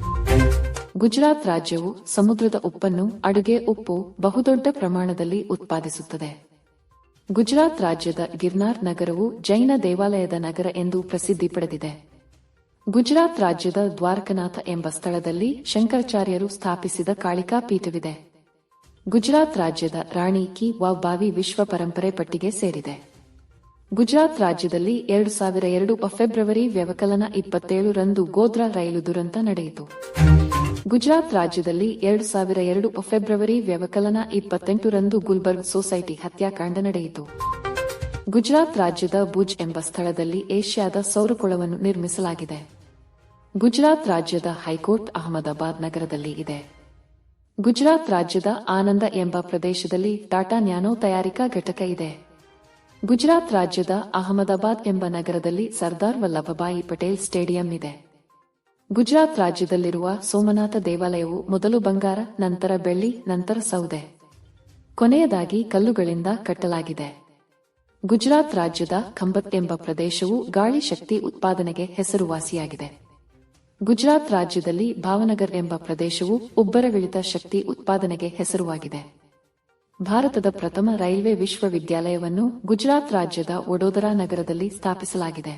ಗುಜರಾತ್ ರಾಜ್ಯವು ಸಮುದ್ರದ ಉಪ್ಪನ್ನು ಅಡುಗೆ ಉಪ್ಪು ಬಹುದೊಡ್ಡ ಪ್ರಮಾಣದಲ್ಲಿ ಉತ್ಪಾದಿಸುತ್ತದೆ. ಗುಜರಾತ್ ರಾಜ್ಯದ ಗಿರ್ನಾರ್ ನಗರವು ಜೈನ ದೇವಾಲಯದ ನಗರ ಎಂದು ಪ್ರಸಿದ್ಧಿ ಪಡೆದಿದೆ. ಗುಜರಾತ್ ರಾಜ್ಯದ ದ್ವಾರಕನಾಥ ಎಂಬ ಸ್ಥಳದಲ್ಲಿ ಶಂಕರಾಚಾರ್ಯರು ಸ್ಥಾಪಿಸಿದ ಕಾಳಿಕಾ ಪೀಠವಿದೆ. ಗುಜರಾತ್ ರಾಜ್ಯದ ರಾಣಿ ಕಿ ವಾವ್ ಬಾವಿ ವಿಶ್ವ ಪರಂಪರೆ ಪಟ್ಟಿಗೆ ಸೇರಿದೆ. ಗುಜರಾತ್ ರಾಜ್ಯದಲ್ಲಿ 2002 ಫೆಬ್ರವರಿ ವ್ಯವಕಲನ 27ರಂದು ಗೋಧ್ರಾ ರೈಲು ದುರಂತ ನಡೆಯಿತು. ಗುಜರಾತ್ ರಾಜ್ಯದಲ್ಲಿ 2002 ಫೆಬ್ರವರಿ ವ್ಯವಕಲನ 28ರಂದು ಗುಲ್ಬರ್ಗ್ ಸೊಸೈಟಿ ಹತ್ಯಾಕಾಂಡ ನಡೆಯಿತು. ಗುಜರಾತ್ ರಾಜ್ಯದ ಭುಜ್ ಎಂಬ ಸ್ಥಳದಲ್ಲಿ ಏಷ್ಯಾದ ಸೌರಕೊಳವನ್ನು ನಿರ್ಮಿಸಲಾಗಿದೆ. ಗುಜರಾತ್ ರಾಜ್ಯದ ಹೈಕೋರ್ಟ್ ಅಹಮದಾಬಾದ್ ನಗರದಲ್ಲಿ ಇದೆ. ಗುಜರಾತ್ ರಾಜ್ಯದ ಆನಂದ ಎಂಬ ಪ್ರದೇಶದಲ್ಲಿ ಟಾಟಾ ನ್ಯಾನೋ ತಯಾರಿಕಾ ಘಟಕ ಇದೆ. ಗುಜರಾತ್ ರಾಜ್ಯದ ಅಹಮದಾಬಾದ್ ಎಂಬ ನಗರದಲ್ಲಿ ಸರ್ದಾರ್ ವಲ್ಲಭಭಾಯಿ ಪಟೇಲ್ ಸ್ಟೇಡಿಯಂ ಇದೆ. ಗುಜರಾತ್ ರಾಜ್ಯದಲ್ಲಿರುವ ಸೋಮನಾಥ ದೇವಾಲಯವು ಮೊದಲು ಬಂಗಾರ, ನಂತರ ಬೆಳ್ಳಿ, ನಂತರ ಸೌದೆ, ಕೊನೆಯದಾಗಿ ಕಲ್ಲುಗಳಿಂದ ಕಟ್ಟಲಾಗಿದೆ. ಗುಜರಾತ್ ರಾಜ್ಯದ ಖಂಬತ್ ಎಂಬ ಪ್ರದೇಶವು ಗಾಳಿ ಶಕ್ತಿ ಉತ್ಪಾದನೆಗೆ ಹೆಸರುವಾಸಿಯಾಗಿದೆ. ಗುಜರಾತ್ ರಾಜ್ಯದಲ್ಲಿ ಭಾವನಗರ್ ಎಂಬ ಪ್ರದೇಶವು ಉಬ್ಬರವಿಳಿತ ಶಕ್ತಿ ಉತ್ಪಾದನೆಗೆ ಹೆಸರುವಾಗಿದೆ. ಭಾರತದ ಪ್ರಥಮ ರೈಲ್ವೆ ವಿಶ್ವವಿದ್ಯಾಲಯವನ್ನು ಗುಜರಾತ್ ರಾಜ್ಯದ ವಡೋದರಾ ನಗರದಲ್ಲಿ ಸ್ಥಾಪಿಸಲಾಗಿದೆ.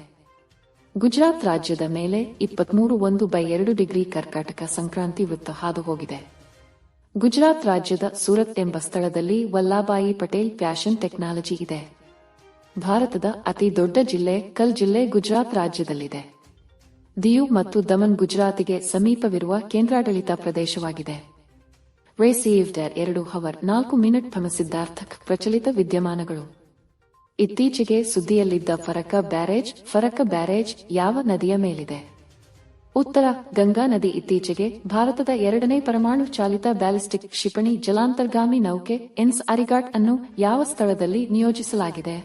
ಗುಜರಾತ್ ರಾಜ್ಯದ ಮೇಲೆ 23.1/2 ಕರ್ಕಾಟಕ ಸಂಕ್ರಾಂತಿ ವೃತ್ತ ಹಾದು ಹೋಗಿದೆ. ಗುಜರಾತ್ ರಾಜ್ಯದ ಸೂರತ್ ಎಂಬ ಸ್ಥಳದಲ್ಲಿ ವಲ್ಲಭಾಯಿ ಪಟೇಲ್ ಫ್ಯಾಷನ್ ಟೆಕ್ನಾಲಜಿ ಇದೆ. ಭಾರತದ ಅತಿ ದೊಡ್ಡ ಜಿಲ್ಲೆ ಕಲ್ ಜಿಲ್ಲೆ ಗುಜರಾತ್ ರಾಜ್ಯದಲ್ಲಿದೆ. ದಿಯು ಮತ್ತು ದಮನ್ ಗುಜರಾತಿಗೆ ಸಮೀಪವಿರುವ ಕೇಂದ್ರಾಡಳಿತ ಪ್ರದೇಶವಾಗಿದೆ. ರಿಸೀವ್ಡ್ 2:04 ಸಿದ್ಧಾರ್ಥಕ್ ಪ್ರಚಲಿತ ವಿದ್ಯಮಾನಗಳು. ಇತ್ತೀಚೆಗೆ ಸುದ್ದಿಯಲ್ಲಿದ್ದ ಫರಕ್ಕ ಬ್ಯಾರೇಜ್ ಯಾವ ನದಿಯ ಮೇಲಿದೆ? ಉತ್ತರ ಗಂಗಾ ನದಿ. ಇತ್ತೀಚೆಗೆ ಭಾರತದ 2ನೇ ಪರಮಾಣು ಚಾಲಿತ ಬ್ಯಾಲಿಸ್ಟಿಕ್ ಕ್ಷಿಪಣಿ ಜಲಾಂತರ್ಗಾಮಿ ನೌಕೆ ಎನ್ಸ್ ಅರಿಗಾಟ್ ಅನ್ನು ಯಾವ ಸ್ಥಳದಲ್ಲಿ ನಿಯೋಜಿಸಲಾಗಿದೆ?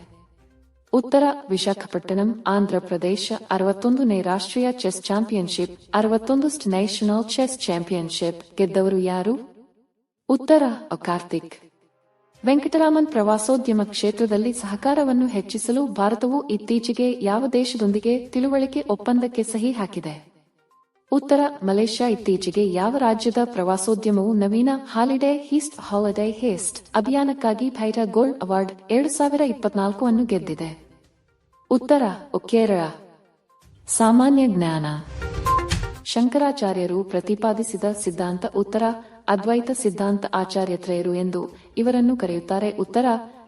ಉತ್ತರ ವಿಶಾಖಪಟ್ಟಣಂ, ಆಂಧ್ರಪ್ರದೇಶ. 61ನೇ ರಾಷ್ಟ್ರೀಯ chess championship 61st national chess championship ಗೆದ್ದವರು ಯಾರು? ಉತ್ತರ ಕಾರ್ತಿಕ್. ವೆಂಕಟರಾಮನ್. ಪ್ರವಾಸೋದ್ಯಮ ಕ್ಷೇತ್ರದಲ್ಲಿ ಸಹಕಾರವನ್ನು ಹೆಚ್ಚಿಸಲು ಭಾರತವು ಇತ್ತೀಚೆಗೆ ಯಾವ ದೇಶದೊಂದಿಗೆ ತಿಳುವಳಿಕೆ ಒಪ್ಪಂದಕ್ಕೆ ಸಹಿ ಹಾಕಿದೆ? ಉತ್ತರ ಮಲೇಷ್ಯಾ. ಇತ್ತೀಚೆಗೆ ಯಾವ ರಾಜ್ಯದ ಪ್ರವಾಸೋದ್ಯಮವು ನವೀನ ಹಾಲಿಡೇ ಹೇಸ್ಟ್ ಅಭಿಯಾನಕ್ಕಾಗಿ ಭೈರಾ ಗೋಲ್ಡ್ ಅವಾರ್ಡ್ 2024 ಅನ್ನು ಗೆದ್ದಿದೆ? ಉತ್ತರ ಕೇರಳ. ಸಾಮಾನ್ಯ ಜ್ಞಾನ. ಶಂಕರಾಚಾರ್ಯರು ಪ್ರತಿಪಾದಿಸಿದ ಸಿದ್ಧಾಂತ. ಉತ್ತರ ಅದ್ವೈತ ಸಿದ್ಧಾಂತ. ಆಚಾರ್ಯತ್ರಯರು ಎಂದು ಇವರನ್ನು ಕರೆಯುತ್ತಾರೆ. ಉತ್ತರ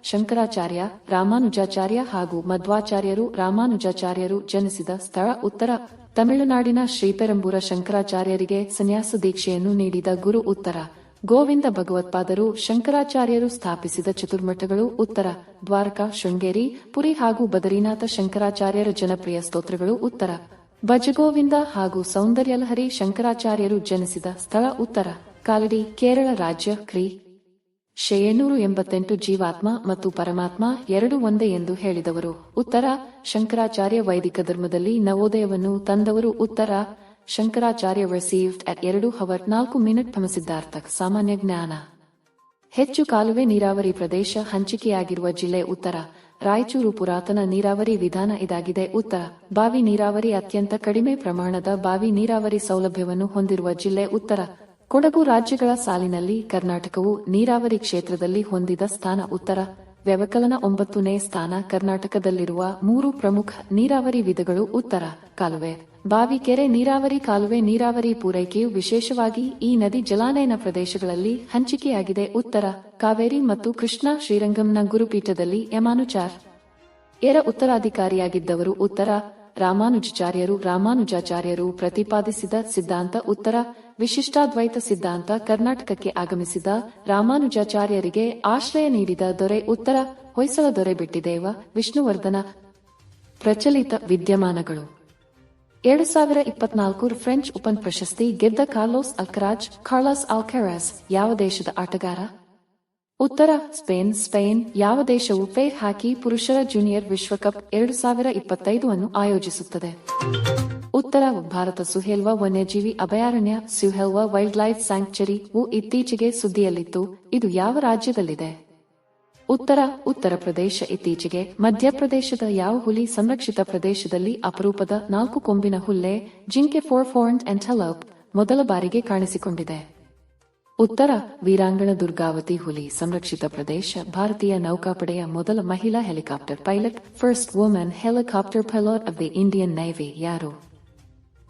ಶಂಕರಾಚಾರ್ಯ, ರಾಮಾನುಜಾಚಾರ್ಯ ಹಾಗೂ ಮಧ್ವಾಚಾರ್ಯರು. ರಾಮಾನುಜಾಚಾರ್ಯರು ಜನಿಸಿದ ಸ್ಥಳ? ಉತ್ತರ ತಮಿಳುನಾಡಿನ ಶ್ರೀಪೆರಂಬೂರ. ಶಂಕರಾಚಾರ್ಯರಿಗೆ ಸನ್ಯಾಸ ದೀಕ್ಷೆಯನ್ನು ನೀಡಿದ ಗುರು? ಉತ್ತರ ಗೋವಿಂದ ಭಗವತ್ಪಾದರು. ಶಂಕರಾಚಾರ್ಯರು ಸ್ಥಾಪಿಸಿದ ಚತುರ್ಮಠಗಳು? ಉತ್ತರ ದ್ವಾರಕಾ, ಶೃಂಗೇರಿ, ಪುರಿ ಹಾಗೂ ಬದರಿನಾಥ. ಶಂಕರಾಚಾರ್ಯರ ಜನಪ್ರಿಯ ಸ್ತೋತ್ರಗಳು? ಉತ್ತರ ಭಜಗೋವಿಂದ ಹಾಗೂ ಸೌಂದರ್ಯಲಹರಿ. ಶಂಕರಾಚಾರ್ಯರು ಜನಿಸಿದ ಸ್ಥಳ? ಉತ್ತರ ಕಾಲಡಿ, ಕೇರಳ ರಾಜ್ಯ. ಕ್ರಿ. 788 ಜೀವಾತ್ಮ ಮತ್ತು ಪರಮಾತ್ಮ ಎರಡು ಒಂದೇ ಎಂದು ಹೇಳಿದವರು? ಉತ್ತರ ಶಂಕರಾಚಾರ್ಯ. ವೈದಿಕ ಧರ್ಮದಲ್ಲಿ ನವೋದಯವನ್ನು ತಂದವರು? ಉತ್ತರ ಶಂಕರಾಚಾರ್ಯ. ರಿಸೀವ್ಡ್ 2:04 ಸಿದ್ಧಾರ್ಥಕ್. ಸಾಮಾನ್ಯ ಜ್ಞಾನ. ಹೆಚ್ಚು ಕಾಲುವೆ ನೀರಾವರಿ ಪ್ರದೇಶ ಹಂಚಿಕೆಯಾಗಿರುವ ಜಿಲ್ಲೆ? ಉತ್ತರ ರಾಯಚೂರು. ಪುರಾತನ ನೀರಾವರಿ ವಿಧಾನ ಇದಾಗಿದೆ? ಉತ್ತರ ಬಾವಿ ನೀರಾವರಿ. ಅತ್ಯಂತ ಕಡಿಮೆ ಪ್ರಮಾಣದ ಬಾವಿ ನೀರಾವರಿ ಸೌಲಭ್ಯವನ್ನು ಹೊಂದಿರುವ ಜಿಲ್ಲೆ? ಉತ್ತರ ಕೊಡಗು. ರಾಜ್ಯಗಳ ಸಾಲಿನಲ್ಲಿ ಕರ್ನಾಟಕವು ನೀರಾವರಿ ಕ್ಷೇತ್ರದಲ್ಲಿ ಹೊಂದಿದ ಸ್ಥಾನ? ಉತ್ತರ ವ್ಯವಕಲನ. 9ನೇ ಸ್ಥಾನ. ಕರ್ನಾಟಕದಲ್ಲಿರುವ 3 ಪ್ರಮುಖ ನೀರಾವರಿ ವಿಧಗಳು? ಉತ್ತರ ಕಾಲುವೆ, ಬಾವಿ, ಕೆರೆ ನೀರಾವರಿ. ಕಾಲುವೆ ನೀರಾವರಿ ಪೂರೈಕೆಯು ವಿಶೇಷವಾಗಿ ಈ ನದಿ ಜಲಾನಯನ ಪ್ರದೇಶಗಳಲ್ಲಿ ಹಂಚಿಕೆಯಾಗಿದೆ? ಉತ್ತರ ಕಾವೇರಿ ಮತ್ತು ಕೃಷ್ಣಾ. ಶ್ರೀರಂಗಂನ ಗುರುಪೀಠದಲ್ಲಿ ಯಮಾನುಚಾರ್ಯರ ಉತ್ತರಾಧಿಕಾರಿಯಾಗಿದ್ದವರು? ಉತ್ತರ ರಾಮಾನುಜಾಚಾರ್ಯರು. ರಾಮಾನುಜಾಚಾರ್ಯರು ಪ್ರತಿಪಾದಿಸಿದ ಸಿದ್ಧಾಂತ? ಉತ್ತರ ವಿಶಿಷ್ಟಾದ್ವೈತ ಸಿದ್ಧಾಂತ. ಕರ್ನಾಟಕಕ್ಕೆ ಆಗಮಿಸಿದ ರಾಮಾನುಜಾಚಾರ್ಯರಿಗೆ ಆಶ್ರಯ ನೀಡಿದ ದೊರೆ? ಉತ್ತರ ಹೊಯ್ಸಳ ದೊರೆ. ಬಿಟ್ಟಿದೇವ ವಿಷ್ಣುವರ್ಧನ. ಪ್ರಚಲಿತ ವಿದ್ಯಮಾನಗಳು. 2024 ಫ್ರೆಂಚ್ ಓಪನ್ ಪ್ರಶಸ್ತಿ ಗೆದ್ದ ಕಾರ್ಲೋಸ್ ಅಲ್ಕರಾಜ್ ಯಾವ ದೇಶದ ಆಟಗಾರ? ಉತ್ತರ ಸ್ಪೇನ್. ಯಾವ ದೇಶವು ಫೇರ್ ಹಾಕಿ ಪುರುಷರ ಜೂನಿಯರ್ ವಿಶ್ವಕಪ್ 2025 ಅನ್ನು ಆಯೋಜಿಸುತ್ತದೆ? ಉತ್ತರ ಭಾರತ. ಸುಹೇಲ್ವಾ ವನ್ಯಜೀವಿ ಅಭಯಾರಣ್ಯ ಸುಹೇಲ್ವಾ ವೈಲ್ಡ್ ಲೈಫ್ ಸ್ಯಾಂಕ್ಚುರಿ ವು ಇತ್ತೀಚೆಗೆ ಸುದ್ದಿಯಲ್ಲಿತ್ತು. ಇದು ಯಾವ ರಾಜ್ಯದಲ್ಲಿದೆ? ಉತ್ತರ ಉತ್ತರ ಪ್ರದೇಶ. ಇತ್ತೀಚೆಗೆ ಮಧ್ಯಪ್ರದೇಶದ ಯಾವ ಹುಲಿ ಸಂರಕ್ಷಿತ ಪ್ರದೇಶದಲ್ಲಿ ಅಪರೂಪದ 4 ಕೊಂಬಿನ ಹುಲ್ಲೆ ಜಿಂಕೆ ಫೋರ್ಡ್ ಆಂಟೆಲೋಪ್ ಮೊದಲ ಬಾರಿಗೆ ಕಾಣಿಸಿಕೊಂಡಿದೆ? ಉತ್ತರ ವೀರಾಂಗಣ. ದುರ್ಗಾವತಿ ಹುಲಿ ಸಂರಕ್ಷಿತ ಪ್ರದೇಶ. ಭಾರತೀಯ ನೌಕಾಪಡೆಯ ಮೊದಲ ಮಹಿಳಾ helicopter pilot first woman helicopter pilot of the Indian navy ಯಾರು?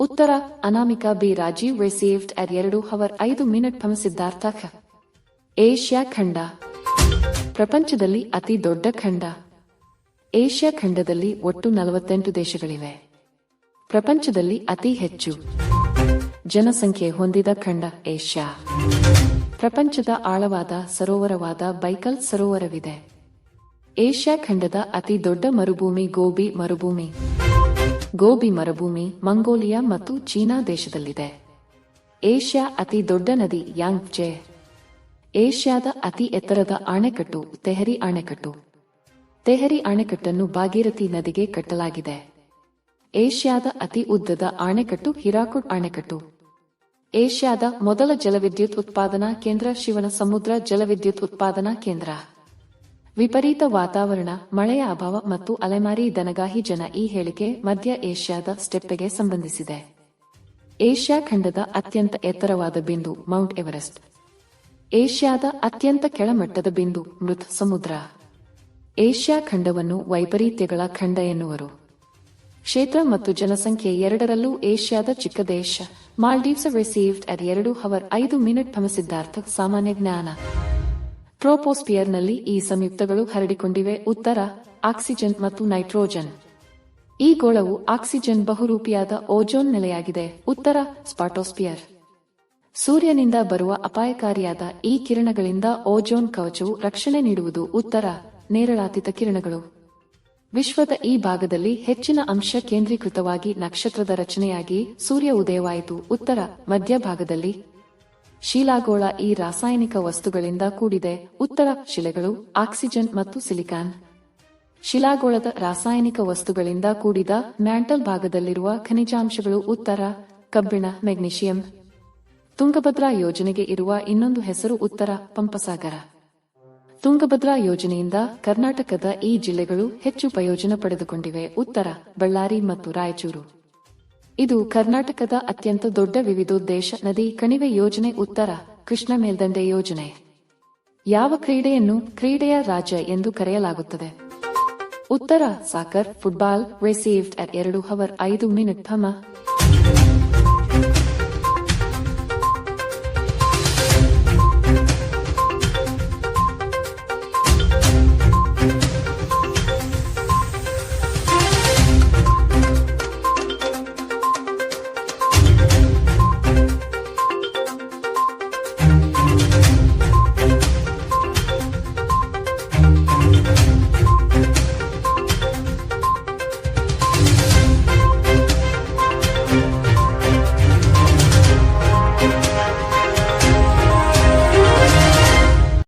ಉತ್ತರ ಅನಾಮಿಕಾ ಬಿ. ರಾಜೀವ್. ರಿಸೀವ್ಡ್ 2:05 ಸಿದ್ಧಾರ್ಥಕ್. ಏಷ್ಯಾ ಖಂಡ. ಪ್ರಪಂಚದಲ್ಲಿ ಅತಿ ದೊಡ್ಡ ಖಂಡ? ಏಷ್ಯಾ ಖಂಡದಲ್ಲಿ ಒಟ್ಟು 48 ದೇಶಗಳಿವೆ. ಪ್ರಪಂಚದಲ್ಲಿ ಅತಿ ಹೆಚ್ಚು ಜನಸಂಖ್ಯೆ ಹೊಂದಿದ ಖಂಡ ಏಷ್ಯಾ. ಪ್ರಪಂಚದ ಆಳವಾದ ಸರೋವರವಾದ ಬೈಕಲ್ ಸರೋವರವಿದೆ. ಏಷ್ಯಾ ಖಂಡದ ಅತಿ ದೊಡ್ಡ ಮರುಭೂಮಿ ಗೋಬಿ ಮರುಭೂಮಿ. ಗೋಬಿ ಮರುಭೂಮಿ ಮಂಗೋಲಿಯಾ ಮತ್ತು ಚೀನಾ ದೇಶದಲ್ಲಿದೆ. ಏಷ್ಯಾ ಅತಿ ದೊಡ್ಡ ನದಿ ಯಾಂಗ್ಜೆ. ಏಷ್ಯಾದ ಅತಿ ಎತ್ತರದ ಅಣೆಕಟ್ಟು ತೆಹರಿ ಅಣೆಕಟ್ಟು. ತೆಹರಿ ಅಣೆಕಟ್ಟನ್ನು ಭಾಗೀರಥಿ ನದಿಗೆ ಕಟ್ಟಲಾಗಿದೆ. ಏಷ್ಯಾದ ಅತಿ ಉದ್ದದ ಅಣೆಕಟ್ಟು ಹಿರಾಕುಡ್ ಅಣೆಕಟ್ಟು. ಏಷ್ಯಾದ ಮೊದಲ ಜಲವಿದ್ಯುತ್ ಉತ್ಪಾದನಾ ಕೇಂದ್ರ ಶಿವನ ಸಮುದ್ರ ಜಲವಿದ್ಯುತ್ ಉತ್ಪಾದನಾ ಕೇಂದ್ರ. ವಿಪರೀತ ವಾತಾವರಣ, ಮಳೆಯ ಅಭಾವ ಮತ್ತು ಅಲೆಮಾರಿ ದನಗಾಹಿ ಜನ. ಈ ಹೇಳಿಕೆ ಮಧ್ಯ ಏಷ್ಯಾದ ಸ್ಟೆಪ್ಪೆಗೆ ಸಂಬಂಧಿಸಿದೆ. ಏಷ್ಯಾ ಖಂಡದ ಅತ್ಯಂತ ಎತ್ತರವಾದ ಬಿಂದು ಮೌಂಟ್ ಎವರೆಸ್ಟ್. ಏಷ್ಯಾದ ಅತ್ಯಂತ ಕೆಳಮಟ್ಟದ ಬಿಂದು ಮೃತ ಸಮುದ್ರ. ಏಷ್ಯಾ ಖಂಡವನ್ನು ವೈಪರೀತ್ಯಗಳ ಖಂಡ ಎನ್ನುವರು. ಕ್ಷೇತ್ರ ಮತ್ತು ಜನಸಂಖ್ಯೆ ಎರಡರಲ್ಲೂ ಏಷ್ಯಾದ ಚಿಕ್ಕ ದೇಶ. ಮಾಲ್ಡೀವ್ಸ್ ರಿಸೀವ್ಡ್ ಅಟ್ 2:05 ಸಿದ್ಧಾರ್ಥ ಸಾಮಾನ್ಯ ಜ್ಞಾನ. ಟ್ರೋಪೋಸ್ಪಿಯರ್ನಲ್ಲಿ ಈ ಸಂಯುಕ್ತಗಳು ಹರಡಿಕೊಂಡಿವೆ. ಉತ್ತರ ಆಕ್ಸಿಜನ್ ಮತ್ತು ನೈಟ್ರೋಜನ್. ಈ ಗೋಳವು ಆಕ್ಸಿಜನ್ ಬಹುರೂಪಿಯಾದ ಓಜೋನ್ ನೆಲೆಯಾಗಿದೆ. ಉತ್ತರ ಸ್ಪಾಟೋಸ್ಪಿಯರ್. ಸೂರ್ಯನಿಂದ ಬರುವ ಅಪಾಯಕಾರಿಯಾದ ಈ ಕಿರಣಗಳಿಂದ ಓಜೋನ್ ಕವಚವು ರಕ್ಷಣೆ ನೀಡುವುದು. ಉತ್ತರ ನೇರಳಾತೀತ ಕಿರಣಗಳು. ವಿಶ್ವದ ಈ ಭಾಗದಲ್ಲಿ ಹೆಚ್ಚಿನ ಅಂಶ ಕೇಂದ್ರೀಕೃತವಾಗಿ ನಕ್ಷತ್ರದ ರಚನೆಯಾಗಿ ಸೂರ್ಯ ಉದಯವಾಯಿತು. ಉತ್ತರ ಮಧ್ಯಭಾಗದಲ್ಲಿ ಶಿಲಾಗೋಳ ಈ ರಾಸಾಯನಿಕ ವಸ್ತುಗಳಿಂದ ಕೂಡಿದೆ. ಉತ್ತರ ಶಿಲೆಗಳು, ಆಕ್ಸಿಜನ್ ಮತ್ತು ಸಿಲಿಕಾನ್. ಶಿಲಾಗೋಳದ ರಾಸಾಯನಿಕ ವಸ್ತುಗಳಿಂದ ಕೂಡಿದ ಮ್ಯಾಂಟಲ್ ಭಾಗದಲ್ಲಿರುವ ಖನಿಜಾಂಶಗಳು. ಉತ್ತರ ಕಬ್ಬಿಣ, ಮೆಗ್ನೀಷಿಯಂ. ತುಂಗಭದ್ರಾ ಯೋಜನೆಗೆ ಇರುವ ಇನ್ನೊಂದು ಹೆಸರು ಉತ್ತರ ಪಂಪಸಾಗರ. ತುಂಗಭದ್ರಾ ಯೋಜನೆಯಿಂದ ಕರ್ನಾಟಕದ ಈ ಜಿಲ್ಲೆಗಳು ಹೆಚ್ಚು ಪ್ರಯೋಜನ ಪಡೆದುಕೊಂಡಿವೆ. ಉತ್ತರ ಬಳ್ಳಾರಿ ಮತ್ತು ರಾಯಚೂರು. ಇದು ಕರ್ನಾಟಕದ ಅತ್ಯಂತ ದೊಡ್ಡ ವಿವಿಧೋದ್ದೇಶ ನದಿ ಕಣಿವೆ ಯೋಜನೆ. ಉತ್ತರ ಕೃಷ್ಣ ಮೇಲ್ದಂಡೆ ಯೋಜನೆ. ಯಾವ ಕ್ರೀಡೆಯನ್ನು ಕ್ರೀಡೆಯ ರಾಜ್ಯ ಎಂದು ಕರೆಯಲಾಗುತ್ತದೆ? ಉತ್ತರ ಸಾಕರ್. Football received at 2:05